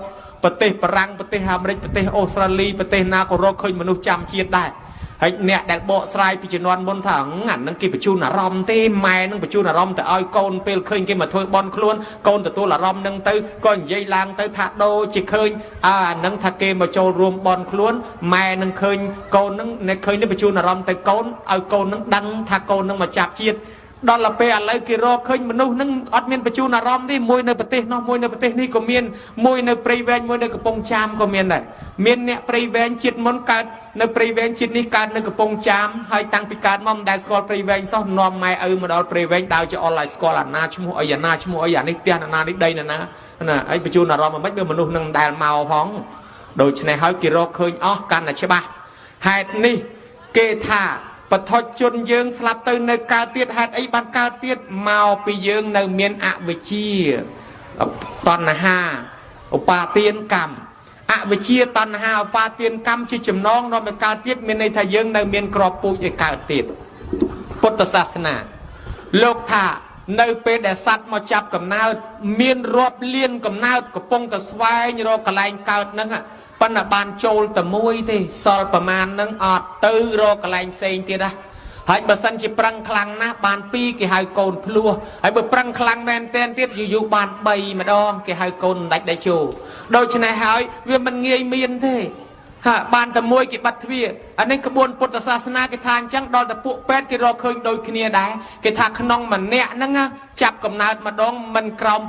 B: ประเทศฝรั่งประเทศอเมริกประเทศออสเตรเลียประเทศนาโกโรเคยมนุษย์จำเชียดได้เนี่ยแต่โบสไลพิจารณาบนถังงั้นนั่งกินประชุนอารมณ์ที่แม่นั่งประชุนอารมณ์แต่อ้อยโกนเปลเคยกินมาถ้วยบอลคล้วนโกนแต่ตัวอารมณ์นั่งตื้อก้อนยัยลางตื้อถัดโดจิเคยนั่งถักเกมมาโจรวมบอลคล้วนแม่นั่งเคยโกนนั่งในเคยนี่ประชุนอารมณ์แต่โกนเอาโกนนั่งดังถักโกนนั่งมาจับเชียดดอลลาร์เปอะไรกี่รอบเคยมนุษย์นั่งอัดเมียนประชุนอารมณ์ที่มวยในประเทศนอกมวยในประเทศนี้ก็เมียนมวยในปริเวณมวยในกระปงจามก็เมียนได้เมียนเนี่ยปริเวณจิตมันการในปริเวณจิตนี้การในกระปงจามให้ตั้งพิการมั่มได้สกอลปริเวณซ้อนนอมไม่มาดอลปริเวณดาวจะออนไลน์สกอลนาชั่วโมงนาชั่วโมงนี่เตี้ยนานี่ได้นะไอ้ประชุนอารมณ์มันไม่เป็นมนุษย์นั่งได้เมาพ้องโดยในให้กี่รอบเคยกันนะใช่ปะเหตุนี้เกธาปทชนยืงสลับตื่นในการเตียดหัดไอ้บันการเตียดเมาไปยืงในเมียนอวิชีตอนห้าอุปาเตียนกรรมอวิชีตอนห้าอุปาเตียนกรรมชื่อจำนองนอมการเตียดเมียนในทะยืงในเมียนกรอบปูไอ้การเตียดพุทธศาสนาโลกธาในเป็นแต่สัตว์มาจับกับนาเมียนรอบเลี้ยนกับนากับปงกับสวายรอกระไลเกิดนั่งอ่ะปนบานโจลแต่มวยที่สอลประมาณนั้นอดตื้อรอกระไลเซงทีละให้บัสันจิปรังคลังนะบานปีกี่ให้โกนพลัวให้บัปรังคลังแมนเต้นเทียบอยู่บานใบมาดองกี่ให้โกนได้โจโดยชนะหายเวียมันเงยเมียนเท่ បានតែមួយគេបាត់ទ្វាអានេះក្បួនពុទ្ធសាសនាគេថាអញ្ចឹងដល់តែពួកពេទ្យគេរកឃើញដូចគ្នាដែរគេថាក្នុងម្នាក់ហ្នឹងចាប់កំណើតម្ដងមិនក្រោម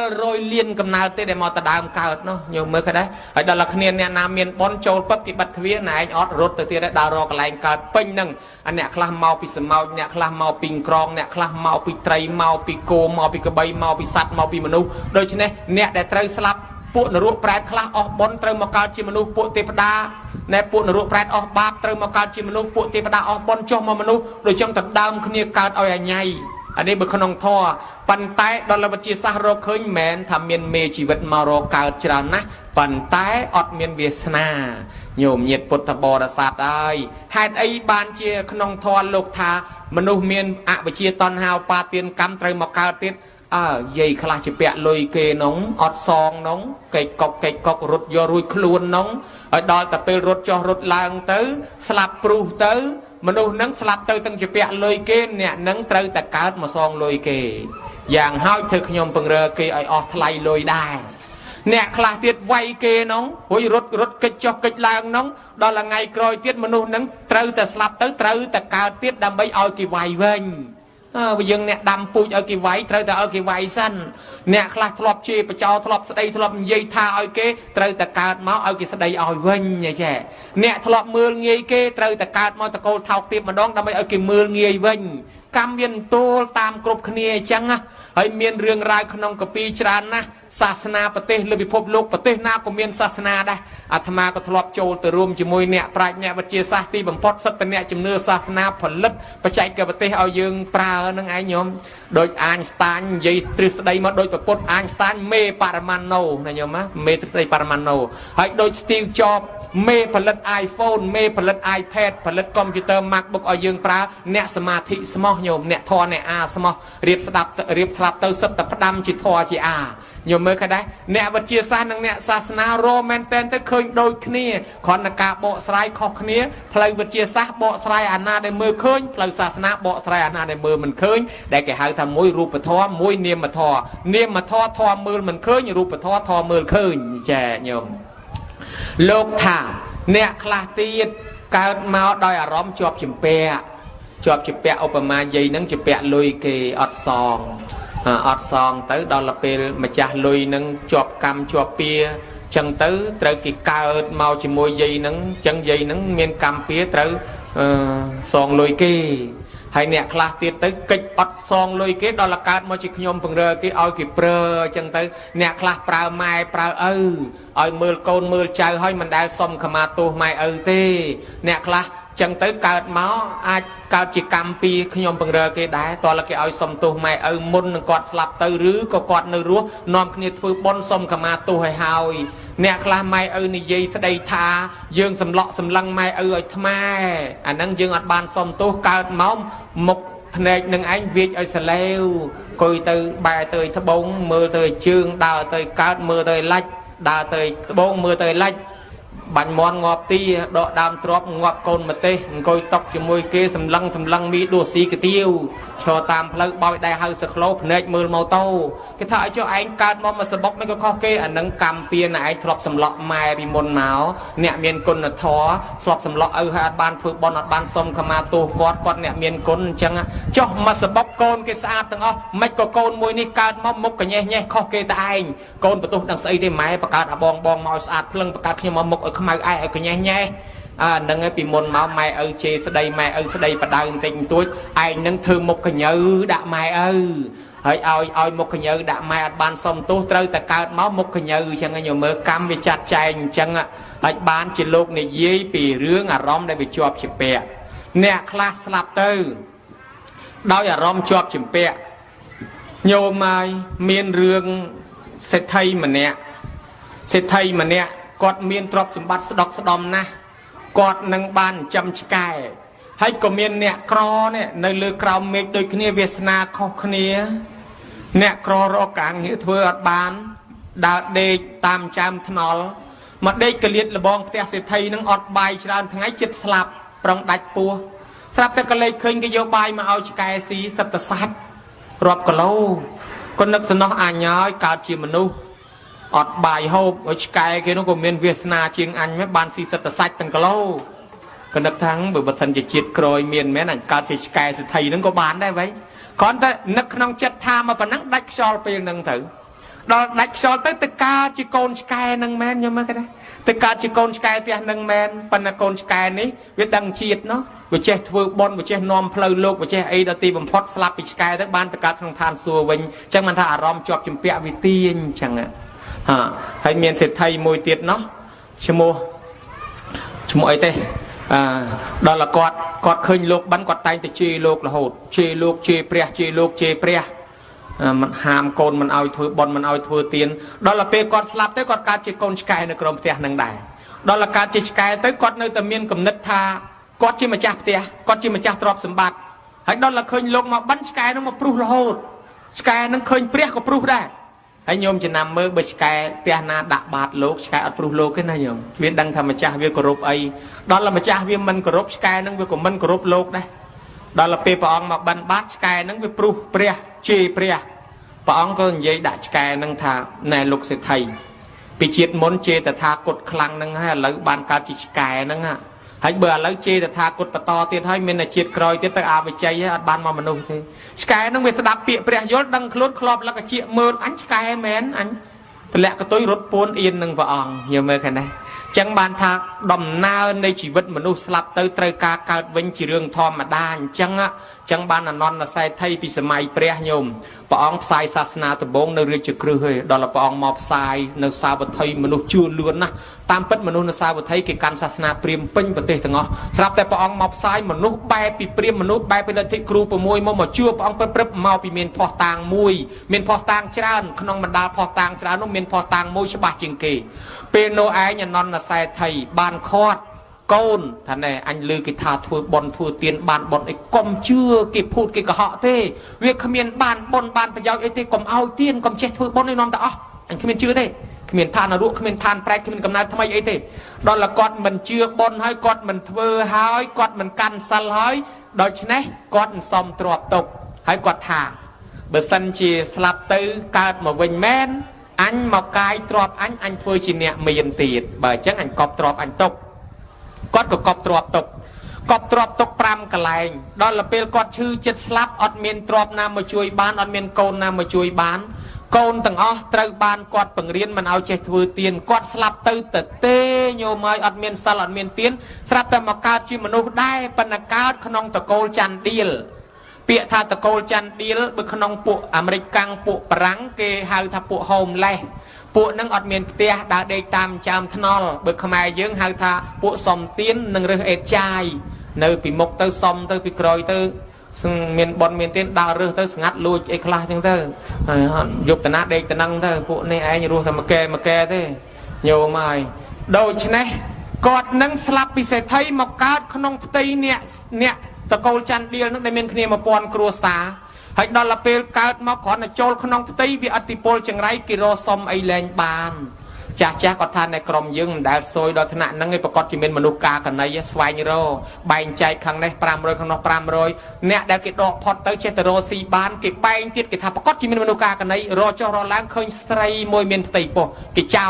B: 700លានកំណើតទេដែលមកទៅដើមកើតនោះញោមមើលឃើញដែរហើយដល់តែគ្នាអ្នកណាមានប៉ុនចូលពឹបគេបាត់ទ្វាណែឯងអត់រត់ទៅទៀតដែរដើររកកន្លែងកើតពេញហ្នឹងអាអ្នកខ្លះមកពីសមោចអ្នកខ្លះមកពីក្រងអ្នកខ្លះមកពីត្រីមកពីគោមកពីក្របីមកពីសត្វមកពីមនុស្សដូច្នេះអ្នកដែលត្រូវស្លាប់ពួកនរកប្រែតខ្លះអស់បុណ្យត្រូវមកកើតជាមនុស្សពួកទេវតាណែពួកនរកប្រែតអស់បាបត្រូវមកកើតជាមនុស្សពួកទេវតាអស់បុណ្យចុះមកមនុស្សដូចចឹងទៅដើមគ្នាកើតឲ្យអញ្ញៃអានេះបើក្នុងធម៌ប៉ុន្តែដល់វិទ្យាសាស្ត្ររកឃើញមិនមែនថាមានមេជីវិតមករកកើតច្រើនណាស់ប៉ុន្តែអត់មានវាសនាញោមញាតិពុទ្ធបរិស័ទអើយហេតុអីបានជាក្នុងធម៌លោកថាមនុស្សមានអវិជ្ជាតណ្ហាឧបាទានកម្មត្រូវមកកើតទៀតយាយខ្លះជាពាក់លុយគេនងអត់សងនងកេកកុករត់យករួចខ្លួននងឲ្យដល់តែពេលរត់ចុះរត់ឡើងទៅស្លាប់ព្រុសទៅមនុស្សនឹងស្លាប់ទៅទាំងជាពាក់លុយគេអ្នកនឹងត្រូវតែកើតមកសងលុយគេយ៉ាងហើយធ្វើខ្ញុំពង្រើគេឲ្យអស់ថ្លៃលុយដែរអ្នកខ្លះទៀតវាយគេនងរួចរត់កិច្ចចុះកិច្ចឡើងនងដល់ថ្ងៃក្រោយទៀតមនុស្សនឹងត្រូវតែស្លាប់ទៅត្រូវតែកើតទៀតដើម្បីឲ្យគេវាយវិញបើយើងអ្នកដាំពូជឲ្យគេវាយត្រូវតែឲ្យគេវាយសិនអ្នកខ្លះធ្លាប់ជេរបចោធ្លាប់ស្ដីធ្លាប់និយាយថាឲ្យគេត្រូវតែកើតមកឲ្យគេស្ដីឲ្យវិញចេះអ្នកធ្លាប់មើលងាយគេត្រូវតែកើតមកតកូលថោកទៀបម្ដងដើម្បីឲ្យគេមើលងាយវិញកម្មមានទូលតាមគ្រប់គ្នាអញ្ចឹងហើយមានរឿងរ៉ាវក្នុងកាពីច្រើនណាស់សាសនាប្រទេសលើពិភពលោកប្រទេសណាក៏មានសាសនាដែរអាត្មាក៏ធ្លាប់ចូលទៅរួមជាមួយអ្នកប្រាជ្ញអ្នកវិទ្យាសាស្ត្រទីបំផុតសិទ្ធិអ្នកជំនឿសាសនាផលិតបច្ចេកវិទ្យាឲ្យយើងប្រើនឹងឯងញោមដូចអាញស្តាញនិយាយទ្រឹស្ដីមកដូចប្រពុតអាញស្តាញមេបរមាណូណាញោមណាមេទ្រឹស្ដីបរមាណូហើយដូច Steve Jobs មេផលិត iPhone មេផលិត iPad ផលិត computer MacBook ឲ្យយើងប្រើអ្នកសមាធិស្មោះញោមអ្នកធម៌អ្នកអាស្មោះរៀបស្លាប់ទៅសិតតែផ្ដាំជាធម៌ជាអាញោមមើលឃើញដែរអ្នកវិទ្យាសាស្ត្រនិងអ្នកសាសនារមែនតែនទៅឃើញដូចគ្នាគ្រាន់តែការបកស្រាយខុសគ្នាផ្លូវវិទ្យាសាស្ត្របកស្រាយអាណាដែលមើលឃើញផ្លូវសាសនាបកស្រាយអាណាដែលមើលមិនឃើញដែលគេហៅថាមួយរូបធម៌មួយនាមធម៌នាមធម៌ធម៌មើលមិនឃើញរូបធម៌ធម៌មើលឃើញចាញោមលោកថាអ្នកខ្លះទៀតកើតមកដោយអារម្មណ៍ជាប់ជំពាក់ឧបមាយាយនឹងជាពាក់លុយគេអត់សងទៅដល់ពេលម្ចាស់លុយនឹងជាប់កម្មជាប់ពៀចឹងទៅត្រូវគេកើតមកជាមួយយាយនឹងចឹងយាយនឹងមានកម្មពៀត្រូវសងលុយគេហើយអ្នកខ្លះទៀតទៅកិច្ចអត់សងលុយគេដល់កើតមកជាខ្ញុំពង្រើគេឲ្យគេប្រើចឹងទៅអ្នកខ្លះប្រើម៉ែប្រើឪឲ្យមើលកូនមើលចៅឲ្យមិនដែលសុំខមាទោសម៉ែឪទេអ្នកខ្លះចឹងទៅកើតមកអាចកើតជាកម្មពីខ្ញុំពង្រើគេដែរតើគេឲ្យសុំទោសម៉ែឪមុននឹងគាត់ស្លាប់ទៅឬក៏គាត់នៅរស់នាំគ្នាធ្វើបុណ្យសុំខមាទោសឲ្យហើយអ្នកខ្លះម៉ែឪនិយាយស្ដីថាយើងសម្លក់សម្លឹងម៉ែឪឲ្យថ្មអាហ្នឹងយើងអត់បានសុំទោសកើតមកមុខភ្នែកនឹងឯងវាចឲ្យសលេវគួយទៅបែរទៅត្បូងមើលទៅជើងដើរទៅកើតមើលទៅលាច់ដើរទៅត្បូងមើលទៅលាច់បាញ់មន់ងាប់ទីដកដើមទ្របងាប់កូនម្ទេសអង្គុយតុកជាមួយគេសម្លឹងមីដួសស៊ីកាទៀវឈរតាមផ្លូវបោយដែរហៅសក្លោភ្នែកមើលម៉ូតូគេថាឲ្យចុះឯងកើតមកសបុកមិនក៏ខុសគេអានឹងកម្មពៀនឯងធ្លាប់សម្លក់ម៉ែពីមុនមកអ្នកមានគុណធម៌ធ្លាប់សម្លក់ឪឲ្យអត់បានធ្វើបន់អត់បានសុំខមាទោសគាត់អ្នកមានគុណអញ្ចឹងចុះមកសបុកកូនគេស្អាតទាំងអស់មិនក៏កូនមួយនេះកើតមកមុខកញ៉េះខុសគេតែឯងកូនបន្ទោសដឹងស្អីទេម៉ែបង្កើតអាបងមកស្អាតភ្លឹងបង្កើតខ្ញុំមកមុខឲ្យខ្មៅឯងឲ្យកញ៉េះនឹងឯងពីមុនមកម៉ែឪជេរស្ដីម៉ែឪស្ដីបដៅបន្តិចបន្តួចឯងនឹងធ្វើមុខកញើដាក់ម៉ែឪហើយឲ្យមុខកញើដាក់ម៉ែអត់បានសុំទោសត្រូវតែកើតមកមុខកញើអញ្ចឹងញោមមើលកម្មវាចាត់ចែងអញ្ចឹងហើយបានជាលោកនិយាយពីរឿងអារម្មណ៍ដែលវាជាប់ជាពាក់អ្នកខ្លះស្លាប់ទៅដោយអារម្មណ៍ជាប់ជាពាក់ញោមហើយមានរឿងសេដ្ឋីម្នាក់គាត់មានទ្រព្យសម្បត្តិស្ដុកស្ដំណាស់គាត់នឹងបានចំឆ្កែហើយក៏មានអ្នកក្រនេះនៅលើក្រោមមេឃដូចគ្នាវាសនាខុសគ្នាអ្នកក្ររកការងារធ្វើអត់បានដើរដេកតាមចាមថ្នល់មកដេកកលៀតលបងផ្ទះសេដ្ឋីនឹងអត់បាយច្រើនថ្ងៃចិត្តស្លាប់ប្រងដាច់ពោះស្រាប់តែកលេចឃើញគេយកបាយមកឲ្យឆ្កែស៊ីសិតតសាច់រាប់គីឡូក៏នឹកសំណោះអញហើយកើតជាមនុស្ស อดบ่ายโฮบไอ้สกายแกน้องก็เมียนเวียสนาเชียงอันไม่บานซีสัตสัจตั้งกะโลก็นับทั้งบุบัติจะจีดกรอยเมียนแม่นั่นการสกายสไทยนั่นก็บานได้ไว้ก่อนแต่นักน้องจัดทามาปนักดักชอลเพียงนั่งถือเราดักชอลตั้งแต่กาจิโกนสกายนั่งแมนยังไม่ก็ได้แต่กาจิโกนสกายเตียนั่งแมนปนักโกนสกายนี้เวดังจีดเนาะวิเจทวบอลวิเจนอมเพลโลกวิเจไอดตีบัมพอดสลับปิสกายทั้งบ้านตะการทางทานสัววิญจังมันถ้าอารมณ์จอบจุ่มเปียวิตีนจังอ่ะให้เมียนเสร็จไทยมวยเตียดเนาะชั่วโมไอเต้ดอลละกอดเคยโลกบันกอดไตแต่เจโลกละโหดเจโลกเจเปรียเจโลกเจเปรียมันหามโกนมันเอาถือบอลมันเอาถือเตียนดอลละเปกอดสลับเต้กอดการเจโกนสกายในกรมเตียนังได้ดอลละการเจสกายเต้กอดในตะเมียนกับนัทธากอดเจมาจากเตียกอดเจมาจากตรอบสมบัติให้ดอลละเคยโลกมาบันสกายนั่งมาปลุกละโหดสกายนั่งเคยเปรียก็ปลุกได้ให้โยมจะนำมือบิสกายเตียนาดักบาดโลกสกายอัดปลุกโลกขึ้นนะโยมเวียนดังธรรมชาติเวียกรบไอดอลละมาจากเวียมันกรบสกายนั่งเวียกมันกรบโลกได้ดอลละเปปองมาบันบาดสกายนั่งเวียปลุกเปรียเจเปรียปองก็ยัยดักสกายนั่งทาในโลกเสไทยปิจิตมนเจแต่ทากดคลังนั่งให้แล้วบานการจิสกายนั่งฮะให้เบื่อแล้วเจแต่ทากดปตอเตียให้เมนจิตกรอยเตียตอาไปใจให้อัดบานมามนุษย์สกายนั่งเวสดับเปียเปรียยศดังคลุดครอบแล้วก็เจียเมินอันสกายแมนอันแต่แหละก็ตัวรถปูนอินหนึ่งพระองค์เยอะเมื่อกันได้จังบานทากดมนาในชีวิตมนุษย์สลับเตยเตยกาการเว้นจีเรื่องทอมมาได้จังบานนอนใส่ไทยปีสมัยเปรียโยมพระองค์สายศาสนาตะบงในเรื่องจุกรือดอลพระองค์มอบสายในสาวไทยมนุษย์จูเลือนนะตามเป็ดมนุษย์ในสาวไทยเกี่ยวกับศาสนาเปรียมเป็นประเทศทั้งอ๋อสำหรับแต่พระองค์มอบสายมนุษย์ใบปีเปรียมมนุษย์ใบเป็นที่ครูประมวยมาชั่วพระองค์เป็นเมาปีเมียนพอตางมวยเมียนพอตางจราขนมบรรดาพอตางจรานุ่มเมียนพอตางมวยฉบับจิงเกเป็นโนไอเนี่ยนอนในสายไทยบานคอดโกนท่านเนี่ยอันลือกิธาทัวบอลทัวเตียนบานบอลไอ้กอมเชื่อกิพูดกิกะเหาะเต้เวียขมิ้นบานบอลบานพยาวไอ้เต้กอมเอาเตียนกอมเช็ดทัวบอลไอ้นอนแต่อ๋ออันขมิ้นเชื่อเต้ขมิ้นทานอรุขมิ้นทานแปรขมิ้นกำนัดทำไมไอ้เต้ดอลละกอดมันเชื่อบอลให้กอดมันทัวหายกอดมันกันสัลหายโดยเฉพาะกอดซอมตรวจตกให้กอดทาเบอร์ซันจีสลับตื้อการมาเวงแมนอันมากายตรอบอันทัวจีเนี่ยมียันตีดเบอร์จังอันกอบตรอบอันตกกอดกับกอบตรอบตกปรำกระไรดอลละเปลกอดชื่อจิตสลับอดเมียนตรอบนำมาช่วยบ้านอดเมียนโกนนำมาช่วยบ้านโกนต่างอ๋อตรบ้านกอดปังเรียนมันเอาใจถือเตียนกอดสลับตื้อเตโยมายอดเมียนสลัดเมียนเตียนสลับแต่มากาจีมนุษย์ได้ปนกาดขนองตะโกลจันดีลเปียธาตะโกลจันดีลบึกขนองปุอเมริกังปุปรังเกฮาวทับปุโฮมไลปุนั่งอดเมียนเตียดาเดตามจามทนอลเบิกขมายยืงหาวทาปุสมเตียนหนึ่งเรือเอจายเนื้อปีมกเตอร์สมเตอร์ปีกรอยเตอร์ซึ่งเมียนบอลเมียนเตียนดาวเรือเตอร์สงัดลุยไอ้คลาจังเตอร์ยุบตนาเดตนั่งเตอร์ปุในไอ้ยังรู้ทำมาแก่เต้โยมายโดยชนะกอดนั่งสลับปีเศษไทยมากาดขนมตีเนี่ยตะโกลจันเดียลนักได้เมียนคณีมาปอนครัวสาให้ดอลลาร์เปลเกิดมาขอนโจลขนมตีวิอติโพลจังไรกิโรซอมไอแลนบานจากกอดทานในกรมยึงได้โซยดอทนะนั่งในประกอบจิเมนมนุษย์กากันในสวายโรใบใจขังในปรามโรยข้างนอกปรามโรยเนี่ยได้กิโดพอตเตอร์เชตโรซีบานกิใบติดกิทาประกอบจิเมนมนุษย์กากันในรอจอรอล้างเคยสไลมวยเมียนตีโปกิเจ้า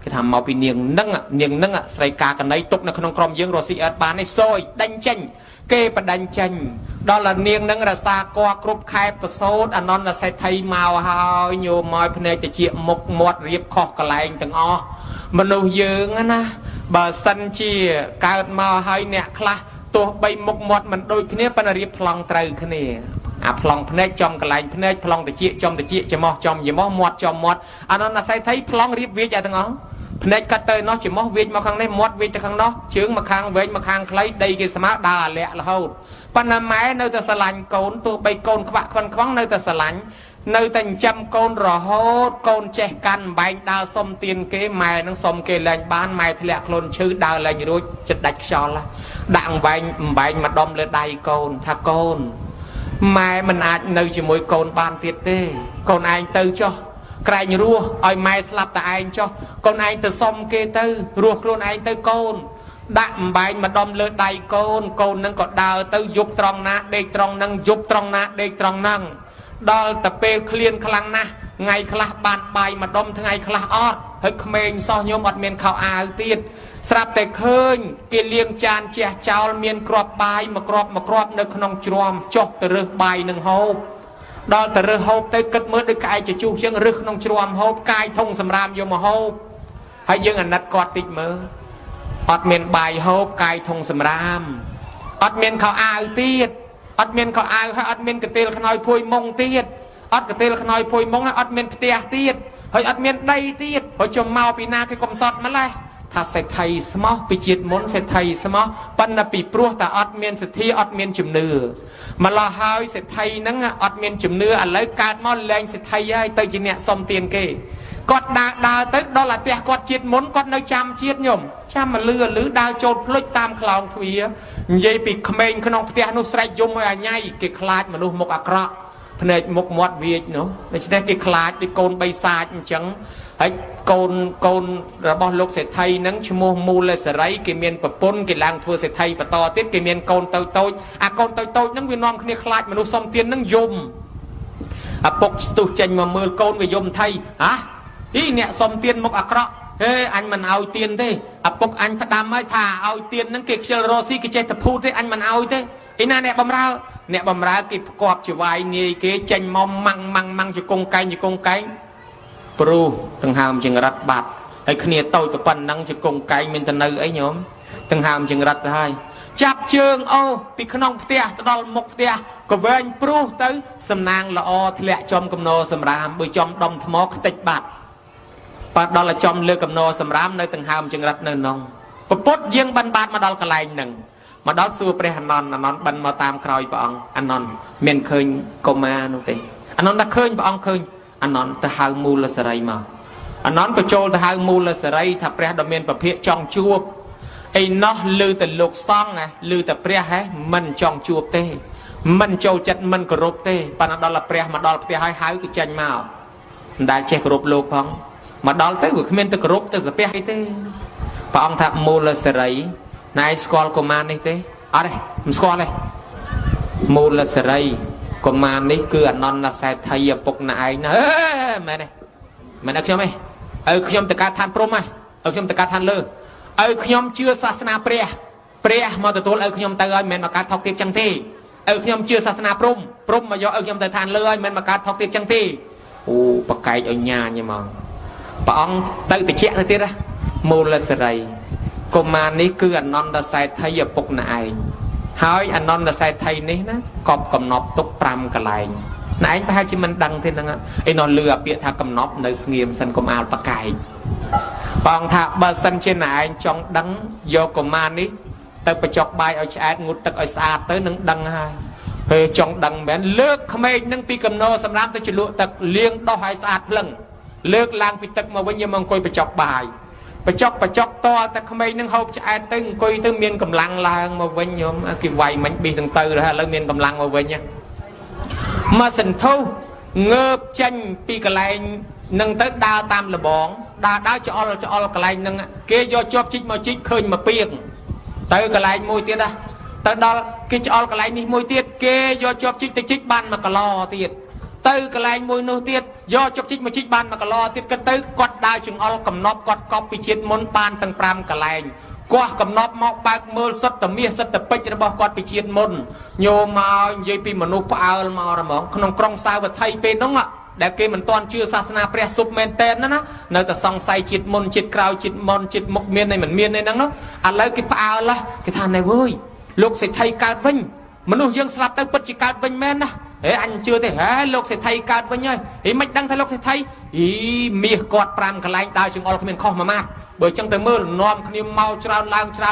B: กิทำมาปีเนียงนั่งสไลกากันในตกในขนมกรมยึงโรซีอัดบานในโซยดันเจนเกปดันเจนดอลลาร์เนียงนั่งรัสากอกรุบคายประโซดอันนั้นใส่ไทยมาฮาวโยมอยพเนจเจียมกมดเรียบคอกระไรต่างอ๋อมนุษย์ยืงนะบาสันจีเกิดมาให้เนี่ยคลาตัวใบมกมดมันโดยขี้ปนเรียบพลังไตรขี้พลังพเนจจอมกระไรพเนจพลังตะเจียจอมจะมอจอมอย่ามอมดจอมมดอันนั้นใส่ไทยพลังเรียบเวียจต่างอ๋อพเนจกัดเตยเนาะจะมอเวียมาข้างในมดเวียแต่ข้างนอกเชื้อมาข้างเวียมาข้างใครได้กิสมาดาเละละหูปนไม้ในแต่สลันโกนตัวใบโกนขวะควันคว้างในแต่สลันในแต่จำโกนรอโฮดโกนแจกันใบดาวสมเตียนเกยไม้นังสมเกยแรงบ้านไม้ทะเลโคลนชื่อดาวแรงรู้จะดักชอละดังใบมาดมเลยได้โกนถ้าโกนไม้มันอาจในจมูกโกนบานเตี้ยเต้โกนไอเตอจ่อใครรัวไอไม้สลับแต่ไอจ่อโกนไอเตอสมเกยเตอรัวโคลนไอเตอโกนดักใบมาดมเลยได้โกนนั่งก็ดาวเตอยุบตรองนะเด็กตรองนั่งยุบตรองนะเด็กตรองนั่งดอลตะเปลเคลียนคลังนะ ngày khla bàn bài mà đom ngày khla ọt hơi khmênh so nhôm ọt miền khảo áo tiết sạp tệ khơi kia liêng chan che chào miền crop bài mà crop nơi khung chrom chọc từ rực bài nâng hộp đó từ rực hộp tới cất mới tới cài cho chu chân rực khung chrom hộp cài thông sầm ram vô mà hộp hay dương ảnh nát quạt tịch mơ ọt miền bài hộp cài thông sầm ram ọt miền khảo áo tiết ọt miền khảo áo hay ọt miền cái tên khăn nói phôi mông tiết ọt cái tên khăn nói phôi mông là ọt miền tia tiết hơi ọt miền đây tiết hơi chôm mau pina cái công sọt mà lạiถ้าเศรษฐีสมอปีจิตมนเศรษฐีสมอปันนปีปลัวแต่อดเมียนเศรษฐีอดเมียนจุ่มเนื้อมาลาหายเศรษฐีนั่งอดเมียนจุ่มเนื้ออะไรการมอลแรงเศรษฐียัยเตยจีเนี่ยสมเตียนเกกอดดาวตึกดอลลาร์เตียกอดจิตมนกอดในจำจิตโยมจำมาเลือหรือดาวโจดพลุตามคลองทวียัยปีเขมรขนมเตียนุสไรยมอะไรยัยเกคลาดมาดูมกอักระพเนจมกมอดเวียเนาะในที่นี้เกคลาดที่โกนใบซาจังให้โกนระบอบโลกเศรษฐีนั้นชั่วโมงมูลสไลเกมีนปะปนเกลังทัวเศรษฐีปะต่อติดเกมีนโกนโตโตโกนโตนั้นวินอมคณีคลาดมนุษย์สมเตียนนั้นยมปกตุจันมาเมื่อโกนวิยมไทยอีเนี่ยสมเตียนมกอักระเฮ้อันมันเอาเตียนเด้ปกอันพระดามไม่ท่าเอาเตียนนั้นเกเชลโรซี่เกเจตพูดเด้อันมันเอาเด้ไอ้นั่นเนี่ยบำรากิบกอบจะไว้เนี่ยเกจันมอมมังจะกงไก่ปรูตั้งหามจึงรัดบาดไอ้ขณีโตตะปันนั่งจะกงไก่มินตะเนอไอ้โยมตั้งหามจึงรัดได้จับเชิงเอาปีขนมเตียตะดอลมกเตียก็เวงปรูตั้งสำนางละอทะเลจอมกำโนสำรามบุยจอมดอมทมอกติดบาดปาดอลจอมเลือกกำโนสำรามในตั้งหามจึงรัดเนินนองปปดยังบันบาดมาดอลกระไรหนึ่งมาดอลสู้เปรหันนอนบันมาตามครอยปองอันนอนเมียนเคยกมานุติอันนอนตะเคยปองเคยอันนั้นตะหางมูลสไรมาอันนั้นก็โจลตะหางมูลสไรถ้าเปรดเมียนประเภทจองจูบไอ้นอลือแต่ลูกซ่องไงลือแต่เปรให้มันจองจูบเต้มันโจจัดมันกรบเต้ปานดอลเปรมาดอลเปรให้หายก็จันมาได้เช็คกรบโลกพังมาดอลเต้ก็เมียนตะกรบเต้สเปรให้เต้ปองทับมูลสไรนายสกอลก็มาในเต้อะไรมันสกอลเลยมูลสไรก็มานี่คืออันนอนน่ะใส่ไทยปกนายนะแม่เนี่ยแม่นักเชื่อไหมขยมตะการทานพรหมไหมขยมตะการทานเลือขยมเชื่อศาสนาเปรียมาตัวขยมตะเอ้ยแม่มาการทอกติดจังที่ขยมเชื่อศาสนาพรหมมาย่อขยมตะทานเลยแม่มาการทอกติดจังที่โอ้ปะไก่เอาญาเนี่ยมองปะองเตยติเชี่ยเลยทีละมูลสไรก็มานี่คืออันนอนน่ะใส่ไทยปกนายหายอันนอนใส่ไทยนี่นะกอบกำนอบตุกปรำกระไรไหนไปให้ชิมันดังทีนั้นไอ้นอนเรือเปียทากำนอบในเงียมสันกมาลปะไก่ปองทาบาสันเชนไหนจองดังโยกมานี้แต่ไปจอกใบเอาแฉงุดตักเอาสะอาดเต้นึงดังให้เฮ้ยจองดังแม้เลิกขมายนึงปีกำนอสำรามตะจุลุตักเลี้ยงดอกให้สะอาดพลังเลิกลางปีตักมาวันยมังคอยไปจอกใบไปจอกต่อแต่ทำไมนึงเขาจะอาตึงคุยตึงเมียนกำลังลางมาเว้นโยมกี่วัยมันบีตั้งตื่นแล้วเมียนกำลังมาเว้นเนี่ยมาสันทูเงือบจันปีกระไรนึงตึกดาวตามระบองดาวจะเอากระไรนึงเกยยอจอบจิกมาจิกเคยมาเปียงตึกกระไรมวยเตี้ยนะตึกดาวเกยจะเอากระไรนี่มวยเตี้ยเกยยอจอบจิกแต่จิกบ้านมากระลอเตี้ยตื้อกระไรมวยโนเตียย่อจบจิกมาจิกบานมากระลอติดกันตื้อกอดดาวจึงเอากำนอบกอดกอบไปเชียนมนปานตั้งปรามกระไรก็กำนอบมอกปากมือสัตตเมียสัตตเป็ดระบอกกอดไปเชียนมนโยมาเยปีมนุษย์เอามาระมองขนมกรองสาวไทยเป็นน้องอ่ะแต่เกมันตอนเชื่อศาสนาเปรียสุบเมนเตนนะเนื้อแต่ซองใส่จิตมนจิตกราวจิตมนจิตมกเมียนในเหมือนเมียนในนั้นเนาะอะไรกิปเอาละกิทานในเว้ยลูกเศรษฐีการวิ่งมนุษย์ยังสลับตั้งปัจจิการวิ่งแม่นะanh chưa thấy lục sẽ thay cát với nhau mạch đang thay lục sẽ thay miệt quạt pram cả lại đào chừng all cái miền kho mà mát bởi trong tới mưa nòm cái mau tràn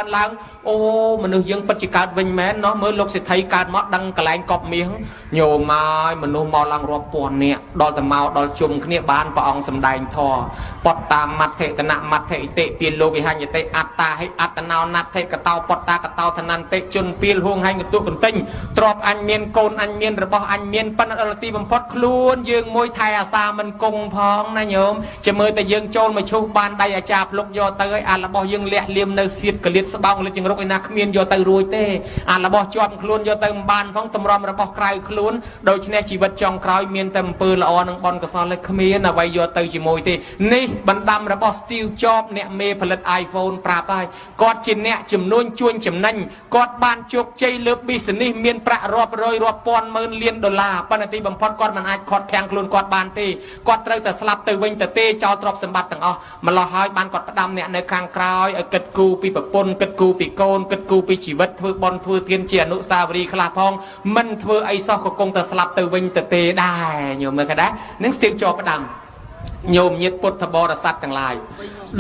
B: lang ô mà nước dương bất chỉ cát vinh mến nó mới lục sẽ thay cát mót đăng cả lại cọp miếng nhiều mà nước mau lang rọp buồn nè đo tầm mau đo chung cái bán và ông sầm đài thò bọt tam mặt thể tận nặng mặt thể tệ tiền lô bị hai nhà tệ ắt ta hay ắt nào nát thể cả tàu bọt ta cả tàu thằng nan tệ chun pil huông hai người tụ còn tinh trọp anh miên côn anh miên rồi bao anh miên pan ởตีบำพดคล้วนยืงมวยไทยอาซามันกงพอ ផងណាញោមចាំមើលតែយើងចូលមកឈូសបានដៃអាចារ្យភ្លុកយកទៅឲ្យអារបស់យើងលាក់លៀមនៅសៀតកលៀតស្បោងលើចង្រុកឯណាគ្មានយកទៅរួចទេអារបស់ជាប់ខ្លួនយកទៅមិនបានផងតម្រាំរបស់ក្រៅខ្លួនដូច្នេះជីវិតចុងក្រោយមានតែអំពើល្អនិងបនកុសលគ្មានអ្វីយកទៅជាមួយទេនេះបណ្ដាំរបស់ Steve Jobs អ្នកមេផលិត iPhone ប្រាប់ហើយគាត់ជាអ្នកជំនួញជួញចំណេញគាត់បានជោគជ័យលើ business មានប្រាក់រាប់រយរាប់ពាន់ម៉ឺនលានដុល្លារប៉ុន្តែទីបំផុតគាត់មិនអាចខាត់ខាំងខ្លួនគាត់បានទេគាត់ត្រូវតែស្លាប់ទៅវិញទៅទេចោលទ្រព្យសម្បត្តិទាំងអស់ម្ល៉េះហើយបានគាត់ផ្ដាំអ្នកនៅខាងក្រោយឲ្យគិតគូរពីប្រពន្ធគិតគូរពីកូនគិតគូរពីជីវិតធ្វើបន់ធ្វើទានជាអនុស្សាវរីយ៍ខ្លះផងមិនធ្វើអីសោះក៏គង់តែស្លាប់ទៅវិញទៅទេដែរញោមមើលក៏ដែរនឹងស្ទៀងចោផ្ដាំញោមញាតិពុទ្ធបរិស័ទទាំងឡាយ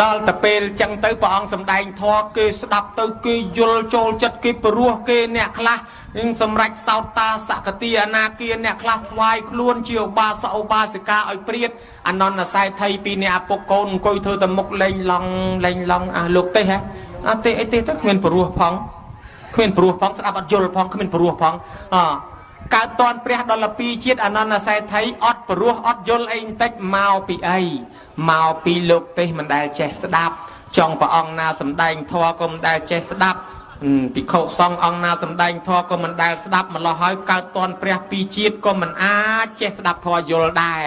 B: ដល់តែពេលចឹងទៅព្រះអង្គសម្ដែងធម៌គេស្ដាប់ទៅគេយល់ចូលចិត្តគេព្រោះគេអ្នកខ្លះនឹងសម្រេចសោតតាសកតិអនាគាអ្នកខ្លះថ្វាយខ្លួនជាឧបាសកឧបាសិកាឲ្យព្រាតអនន្តស័យថៃពីអ្នកឪពុកកូនអង្គុយធ្វើតែមុខលេងឡងលោកទេហ៎អត់ទេអីទេទៅគ្មានព្រោះផងគ្មានព្រោះផងស្ដាប់អត់យល់ផងគ្មានព្រោះផងកើតតនព្រះដល់ពីជាតិអនន្តស័យថៃអត់ព្រោះអត់យល់អីបន្តិចមកពីអីមកពីលោកទេសមិនដែលចេះស្ដាប់ចង់ព្រះអង្គណាសម្ដែងធម៌ក៏មិនដែលចេះស្ដាប់ភិក្ខុសង្ឃអង្គណាសម្ដែងធម៌ក៏មិនដែលស្ដាប់ម្ល៉េះហើយកើតតនព្រះពីជាតិក៏មិនអាចចេះស្ដាប់ធម៌យល់ដែរ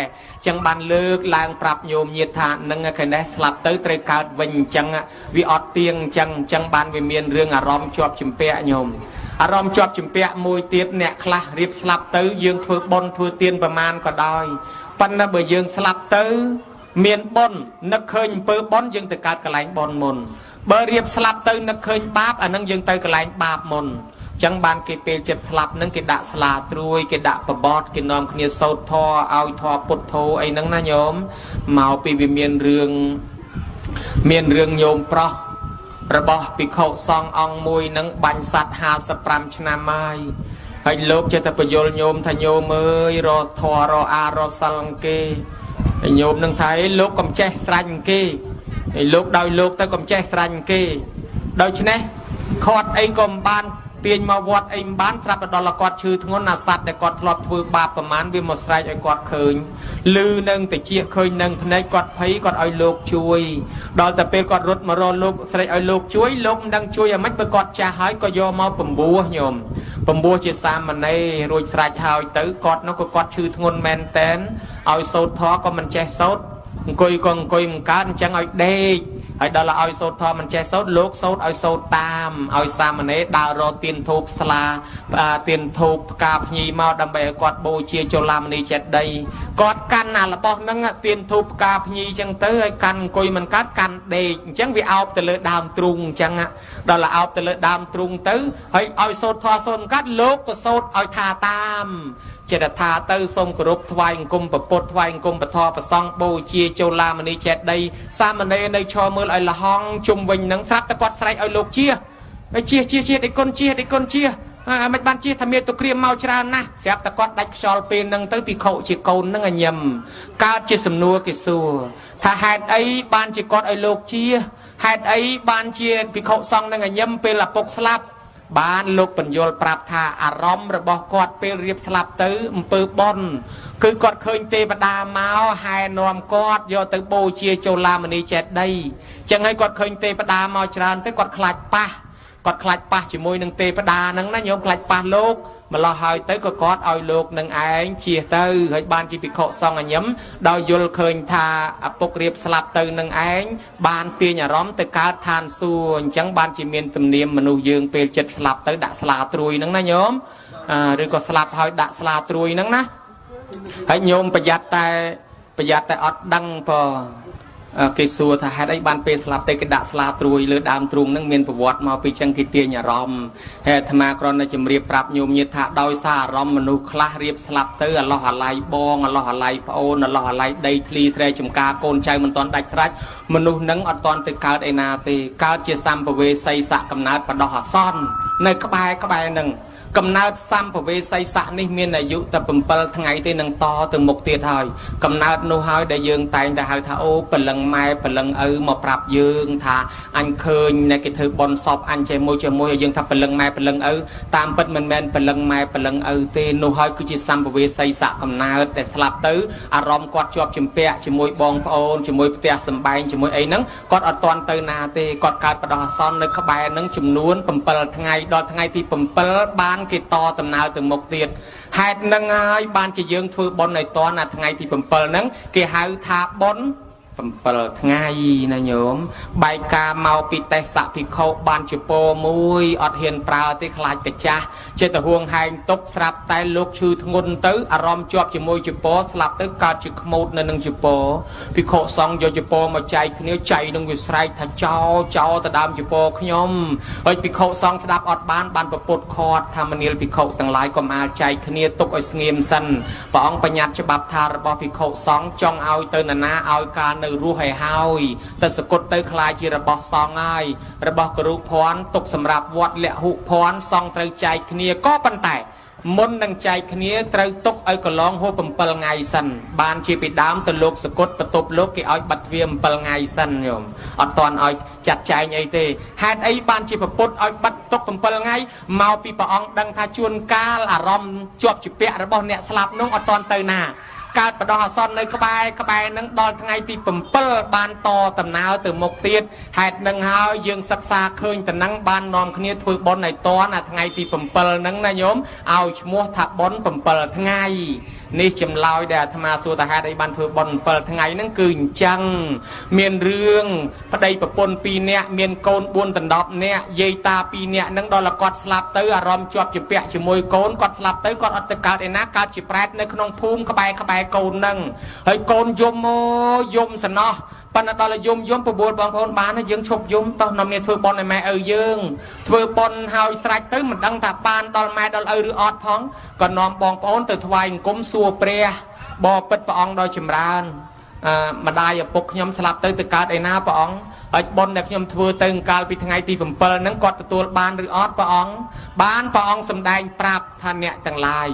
B: ចឹងបានលើកឡើងប្រាប់ញោមញាតិថានឹងឯនេះស្លាប់ទៅត្រូវកើតវិញអញ្ចឹងវាអត់ទៀងអញ្ចឹងបានវាមានរឿងអារម្មណ៍ជាប់ជំពាក់ញោមអារម្មណ៍ជាប់ជំពាក់មួយទៀតអ្នកខ្លះរៀបស្លាប់ទៅយើងធ្វើបុណ្យធ្វើទានប្រមាណក៏ដោយប៉ុន្តែបើយើងស្លាប់ទៅមានបុណ្យនឹកឃើញអំពើបុណ្យយើងទៅកើតកន្លែងបុណ្យមុនបើរៀបស្លាប់ទៅនឹកឃើញបាបអានឹងយើងទៅកន្លែងបាបមុនចឹងបានគេពេលចិត្តស្លាប់នឹងគេដាក់ស្លាត្រួយគេដាក់បបតគេនាំគ្នាសូត្រធម៌ឲ្យធម៌ពុទ្ធោអីហ្នឹងណាញោមមកពីវាមានរឿងញោមប្រុសរបស់ភិក្ខុសង្ឃអង្គមួយនឹងបាញ់សត្វ55ឆ្នាំហើយលោកចេះតែបញ្យល់ញោមថាញោមអើយរកធម៌រកអារកសិលគេហើយញោមនឹងថាឯងលោកកំចេះស្រាញ់គេហើយលោកដោយលោកទៅកំចេះស្រាញ់គេដូច្នេះខាត់អីក៏មិនបានទាញមកវត្តអីមិនបានស្រាប់ដល់គាត់ឈឺធ្ងន់អាសត្វដែលគាត់ធ្លាប់ធ្វើបាបប្រមាណវាមកស្រែកឲ្យគាត់ឃើញលឺនឹងតិចឃើញនឹងភ្នែកគាត់ភ័យគាត់ឲ្យលោកជួយដល់តែពេលគាត់រត់មករកលោកស្រែកឲ្យលោកជួយលោកមិនដឹងជួយអាម៉េចបើគាត់ចាស់ហើយក៏យកមកពំពោះញោមពំពោះជាសាមណេររួចស្រេចហើយទៅគាត់នោះក៏គាត់ឈឺធ្ងន់មែនតែនឲ្យសូត្រធម៌ក៏មិនចេះសូត្រអង្គុយក៏អង្គុយមិនកើតអញ្ចឹងឲ្យដេកហើយដល់ឲ្យសូត្រធម៌មិនចេះសូត្រលោកសូត្រឲ្យសូត្រតាមឲ្យសាមណេរដើររកទៀនធូបស្លាទៀនធូបផ្កាភ្ញីមកដើម្បីឲ្យគាត់បូជាចុលាមនីចេតិយគាត់កាន់អារបស់ហ្នឹងទៀនធូបផ្កាភ្ញីអញ្ចឹងទៅឲ្យកាន់អង្គុយមិនកើតកាន់ដេកអញ្ចឹងវាអោបទៅលើដើមទ្រូងអញ្ចឹងដល់អោបទៅលើដើមទ្រូងទៅហើយឲ្យសូត្រធម៌សូត្រមិនកើតលោកក៏សូត្រឲ្យថាតាមចេតថាទៅសូមគោរពថ្វាយអង្គមប្រពុតថ្វាយអង្គមពធប្រសង់បូជាចុលាមនីចេតិយសាមណេរនៅឈរមើលឲ្យលហងជុំវិញនឹងស្រាប់តែគាត់ស្រែកឲ្យលោកជាដេគុណជាមិនបានជាថាមានទៅក្រៀមមកច្រើនណាស់ស្រាប់តែគាត់ដាច់ខ្យល់ពេលហ្នឹងទៅភិក្ខុជាកូនហ្នឹងញឹមកើតជាសំណួរគេសួរថាហេតុអីបានជាគាត់ឲ្យលោកជាហេតុអីបានជាភិក្ខុសង្ឃហ្នឹងញឹមពេលឪពុកស្លាប់បានលោកបញ្យល់ប្រាប់ថាអារម្មណ៍របស់គាត់ពេលរៀបស្លាប់ទៅអំពើបុណ្យគឺគាត់ឃើញទេវតាមកហែនាំគាត់យកទៅបូជាចុលាមនីចេតិយចឹងហើយគាត់ឃើញទេវតាមកច្រើនទៅគាត់ខ្លាចប៉ះជាមួយនឹងទេវតាហ្នឹងណាញោមខ្លាចប៉ះលោកម្លោះហើយទៅក៏គាត់ឲ្យលោកនឹងឯងជៀសទៅហើយបានជាភិក្ខុសង្ឃញឹមដោយយល់ឃើញថាឪពុករៀបស្លាប់ទៅនឹងឯងបានទាញអារម្មណ៍ទៅកើតឋានសួគ៌អញ្ចឹងបានជាមានទំនៀមមនុស្សយើងពេលចិត្តស្លាប់ទៅដាក់ស្លាត្រួយហ្នឹងណាញោមឬក៏ស្លាប់ហើយដាក់ស្លាត្រួយហ្នឹងណាហើយញោមប្រយ័ត្នតែអត់ដឹងព្រោះគេសួរថាហេតុអីបានពេលស្លាប់ទៅគេដាក់ស្លាត្រួយលើដើមទ្រូងហ្នឹងមានប្រវត្តិមកពីចឹងគេទាញអារម្មណ៍ហើយអាត្មាគ្រាន់តែជម្រាបប្រាប់ញោមញាតិថាដោយសារអារម្មណ៍មនុស្សខ្លះរៀបស្លាប់ទៅអាឡោះអាឡៃបងអាឡោះអាឡៃប្អូនអាឡោះអាឡៃដីធ្លីស្រែចម្ការកូនចៅមិនទាន់ដាច់ស្រេចមនុស្សហ្នឹងអត់ទាន់ទៅកើតឯណាទេកើតជាសម្ភវេសីស័កកំណើតបដោះអាសន្ននៅក្បែរហ្នឹង កំណើតសម្ភវេស័យស័កនេះមានអាយុតែ7ថ្ងៃទេនឹងតទៅមុខទៀតហើយកំណើតនោះហើយដែលយើងតែងតែហៅថាអូព្រលឹងម៉ែព្រលឹងឪមកប្រាប់យើងថាអញឃើញអ្នកគេធ្វើបន់សពអញជាមួយឲ្យយើងថាព្រលឹងម៉ែព្រលឹងឪតាមពិតមិនមែនព្រលឹងម៉ែព្រលឹងឪទេនោះហើយគឺជាសម្ភវេស័យស័កកំណើតដែលស្លាប់ទៅអារម្មណ៍គាត់ជាប់ជំពាក់ជាមួយបងប្អូនជាមួយផ្ទះសម្បែងជាមួយអីហ្នឹងគាត់អត់ទាន់ទៅណាទេគាត់កើតបដោះអាសន្ននៅក្បែរហ្នឹងចំនួន7ថ្ងៃដល់ថ្ងៃទី7បានគេតដំណើរទៅមុខទៀតហេតុហ្នឹងហើយបានជាយើងធ្វើបុណ្យឲ្យតណាថ្ងៃទី7ហ្នឹងគេហៅថាបុណ្យ7ថ្ងៃណាញោមបែកការមកពីទេសៈភិក្ខុបានជពោមួយអត់ហ៊ានប្រើទេខ្លាចកាចាស់ចេះតែហួងហែងទុកស្រាប់តែលោកឈឺធ្ងន់ទៅអារម្មណ៍ជាប់ជាមួយជពោស្លាប់ទៅកើតជាខ្មោចនៅនឹងជពោភិក្ខុសង្ឃយកជពោមកចែកគ្នាចៃនឹងវាស្រែកថាចោទៅដើមជពោខ្ញុំហើយភិក្ខុសង្ឃស្ដាប់អត់បានប្រពុតខាត់ថាមនាលភិក្ខុទាំងឡាយកុំអាលចែកគ្នាទុកឲ្យស្ងៀមសិនព្រះអង្គបញ្ញត្តិច្បាប់ថារបស់ភិក្ខុសង្ឃចង់ឲ្យទៅណាឲ្យការនៅរស់ឲ្យហើយតែសគុតទៅខ្លាចជារបស់សង្ឃហើយរបស់គរុភ័ណ្ឌទុកសម្រាប់វត្តលះហុភ័ណ្ឌសង្ឃត្រូវចែកគ្នាក៏ប៉ុន្តែមុននឹងចែកគ្នាត្រូវទុកឲ្យកន្លងហួស7ថ្ងៃសិនបានជាពីដើមទៅលោកសគុតបន្ទប់លោកគេឲ្យបាត់ទ្វារ7ថ្ងៃសិនញោមអត់តាន់ឲ្យចាត់ចែងអីទេហេតុអីបានជាប្រពុតឲ្យបាត់ទុក7ថ្ងៃមកពីព្រះអង្គដឹងថាជួនកាលអារម្មណ៍ជាប់ជាពាក់របស់អ្នកស្លាប់នោះអត់តាន់ទៅណាកើតបដោះអាសន្ននៅក្បែរហ្នឹងដល់ថ្ងៃទី7បានតដំណើរទៅមុខទៀតហេតុនឹងហើយយើងសិក្សាឃើញតំណឹងបាននាំគ្នាធ្វើបុណ្យឲ្យតណាថ្ងៃទី7ហ្នឹងណាញោមឲ្យឈ្មោះថាបុណ្យ7ថ្ងៃនេះចម្លើយដែលអាត្មាសួរតាហេតុអីបានធ្វើបុណ្យ7ថ្ងៃហ្នឹងគឺអញ្ចឹងមានរឿងប្តីប្រពន្ធ2នាក់មានកូន4ដណ្ដប់នាក់យាយតា2នាក់ហ្នឹងដល់គាត់ស្លាប់ទៅអារម្មណ៍ជាប់ជាពាក់ជាមួយកូនគាត់ស្លាប់ទៅគាត់អត់ទៅកើតឯណាកើតជាប្រែតនៅក្នុងភូមិក្បែរកូនហ្នឹងហើយកូនយំសំណោះប៉ុន្តែដល់យំប្របួលបងប្អូនបានយើងឈប់យំតោះនាំគ្នាធ្វើបុណ្យឲ្យម៉ែឪយើងធ្វើបុណ្យហើយស្រេចទៅមិនដឹងថាបានដល់ម៉ែដល់ឪឬអត់ផងក៏នាំបងប្អូនទៅថ្វាយអង្គមសួរព្រះបបិទ្ធព្រះអង្គដល់ចម្រើនម្ដាយឪពុកខ្ញុំស្លាប់ទៅកើតឯណាព្រះអង្គហើយបុណ្យដែលខ្ញុំធ្វើទៅកាលពីថ្ងៃទី7ហ្នឹងគាត់ទទួលបានឬអត់ព្រះអង្គបានព្រះអង្គសម្ដែងប្រាប់ថាអ្នកទាំងឡាយ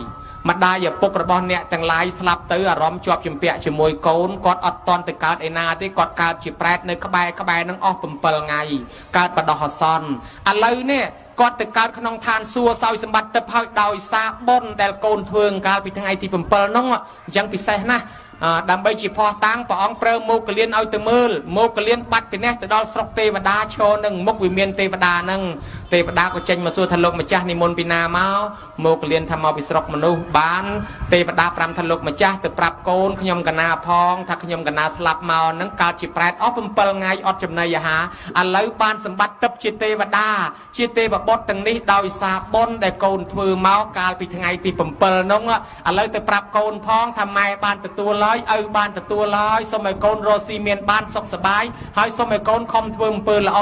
B: ម្ដាយឪពុករបស់អ្នកទាំងឡាយស្លាប់ទៅអារម្មណ៍ជាប់ជំពាក់ជាមួយកូនគាត់អត់តន់ទៅកើតឯណាទេគាត់កើតជាប្រែតនៅក្បែរហ្នឹងអស់7ថ្ងៃកើតបដោះអាសន្នឥឡូវនេះគាត់ទៅកើតក្នុងឋានសួគ៌សោយសម្បត្តិទឹកហើយដោយសារបុណ្យដែលកូនធ្វើកាលពីថ្ងៃទី7ហ្នឹងអញ្ចឹងពិសេសណាស់ដើម្បីជាផោះតាំងព្រះអង្គប្រើមោគលានឲ្យទៅមើលមោគលានបាត់ពីនេះទៅដល់ស្រុកទេវតាឈរនឹងមុខវិមានទេវតាហ្នឹងទេវតាក៏ចេញមកសួរថាលោកម្ចាស់និមន្តពីណាមកមោគលានថាមកពីស្រុកមនុស្សបានទេវតា5ថាលោកម្ចាស់ទៅប្រាប់កូនខ្ញុំកណាផងថាខ្ញុំកណាស្លាប់មកហ្នឹងកើតជាប្រែតអស់7ថ្ងៃអត់ចំណីអាហារឥឡូវបានសម្បត្តិទឹកជាទេវតាជាទេវបុត្រទាំងនេះដោយសារបុណ្យដែលកូនធ្វើមកកាលពីថ្ងៃទី7ហ្នឹងឥឡូវទៅប្រាប់កូនផងថាម៉ែបានទទួលឪបានទទួលហើយសូមឲ្យកូនរស់ស៊ីមានបានសុខសប្បាយហើយសូមឲ្យកូនខំធ្វើអំពើល្អ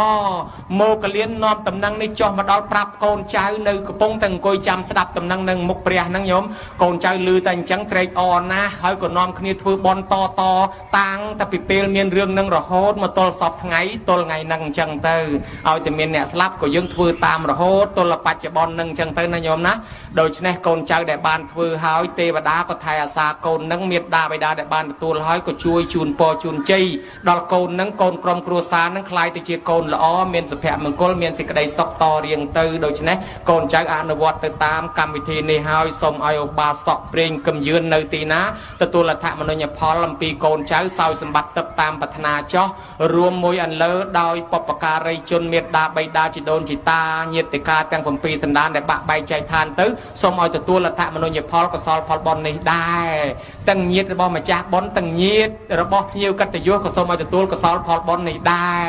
B: មោគលាននាំតំណែងនេះចុះមកដល់ប្រាប់កូនចៅនៅកំពុងតែអង្គុយចាំស្ដាប់តំណែងនឹងមុខព្រះហ្នឹងញោមកូនចៅឮតែអញ្ចឹងត្រេកអរណាស់ហើយក៏នាំគ្នាធ្វើបន់តតាំងតែពីពេលមានរឿងនឹងរហូតមកទល់សពថ្ងៃទល់ថ្ងៃហ្នឹងអញ្ចឹងទៅឲ្យតែមានអ្នកស្លាប់ក៏យើងធ្វើតាមរហូតទល់បច្ចុប្បន្នហ្នឹងអញ្ចឹងទៅណាញោមណាដូច្នេះកូនចៅដែលបានធ្វើហើយទេវតាក៏ថែអាសាកូនហ្នឹងមេត្តាបិតាដែលបានទទួលហើយក៏ជួយជូនពរជូនជ័យដល់កូនហ្នឹងកូនក្រុមគ្រួសារហ្នឹងខ្លាយទៅជាកូនល្អមានសុភមង្គលមានសេចក្តីសុខតរៀងទៅដូច្នេះកូនចៅអនុវត្តទៅតាមកម្មវិធីនេះហើយសូមឲ្យឧបាសកព្រេងកំយឿននៅទីណាទទួលអត្ថមនុញ្ញផលអំពីកូនចៅសោយសម្បត្តិទឹកតាមប្រាថ្នាចោះរួមមួយអន្លើដោយបព្វការីជនមេត្តាបិតាជីដូនជីតាញាតិកាទាំង7សន្តានដែលបាក់បែកចែកឋានទៅសូមឲ្យទទួលអត្ថមនុញ្ញផលកុសលផលបុណ្យនេះដែរទាំងញាតិរបស់ម្ចាស់បុណ្យទាំងញាតិរបស់ភ្ញៀវកតញ្ញូក៏សូមឲ្យទទួលកុសលផលបុណ្យនេះដែរ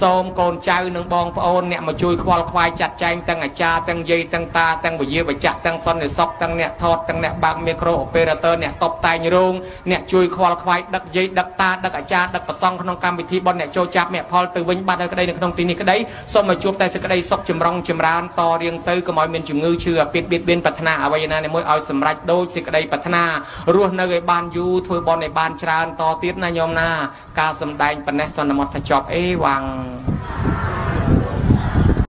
B: សូមកូនចៅនិងបងប្អូនអ្នកមកជួយខ្វល់ខ្វាយចាត់ចែងទាំងអាចារ្យទាំងយាយទាំងតាទាំងវិយាបច្ចៈទាំងសន្និសុខទាំងអ្នកថតទាំងអ្នកបើកមីក្រូអូប៉េរ៉ាទ័រអ្នកតុបតែងរោងអ្នកជួយខ្វល់ខ្វាយដឹកយាយដឹកតាដឹកអាចារ្យដឹកប្រសង់ក្នុងកម្មវិធីបុណ្យអ្នកចូលចាប់មគ្គផលទៅវិញបាត់ហើយក្តីនៅក្នុងទីនេះក្តីសូមឲ្យជួបតែសេចក្តីសុខចម្រុងចម្រើនតរៀងទៅកុំឲ្យមានជំងឺឈឺអាពាធបៀតបៀនប្រាថ្នាអ្វីណាមួយឲ្យសម្រេចដូចសេចក្តីប្រាថ្នារស់នៅឲ្យបានយូរធ្វើបុណ្យឲ្យបានច្រើនតទៀតណាញោមណាការសម្ដែងប៉ុណ្ណេះសន្មតថាចប់អេវ៉ាំង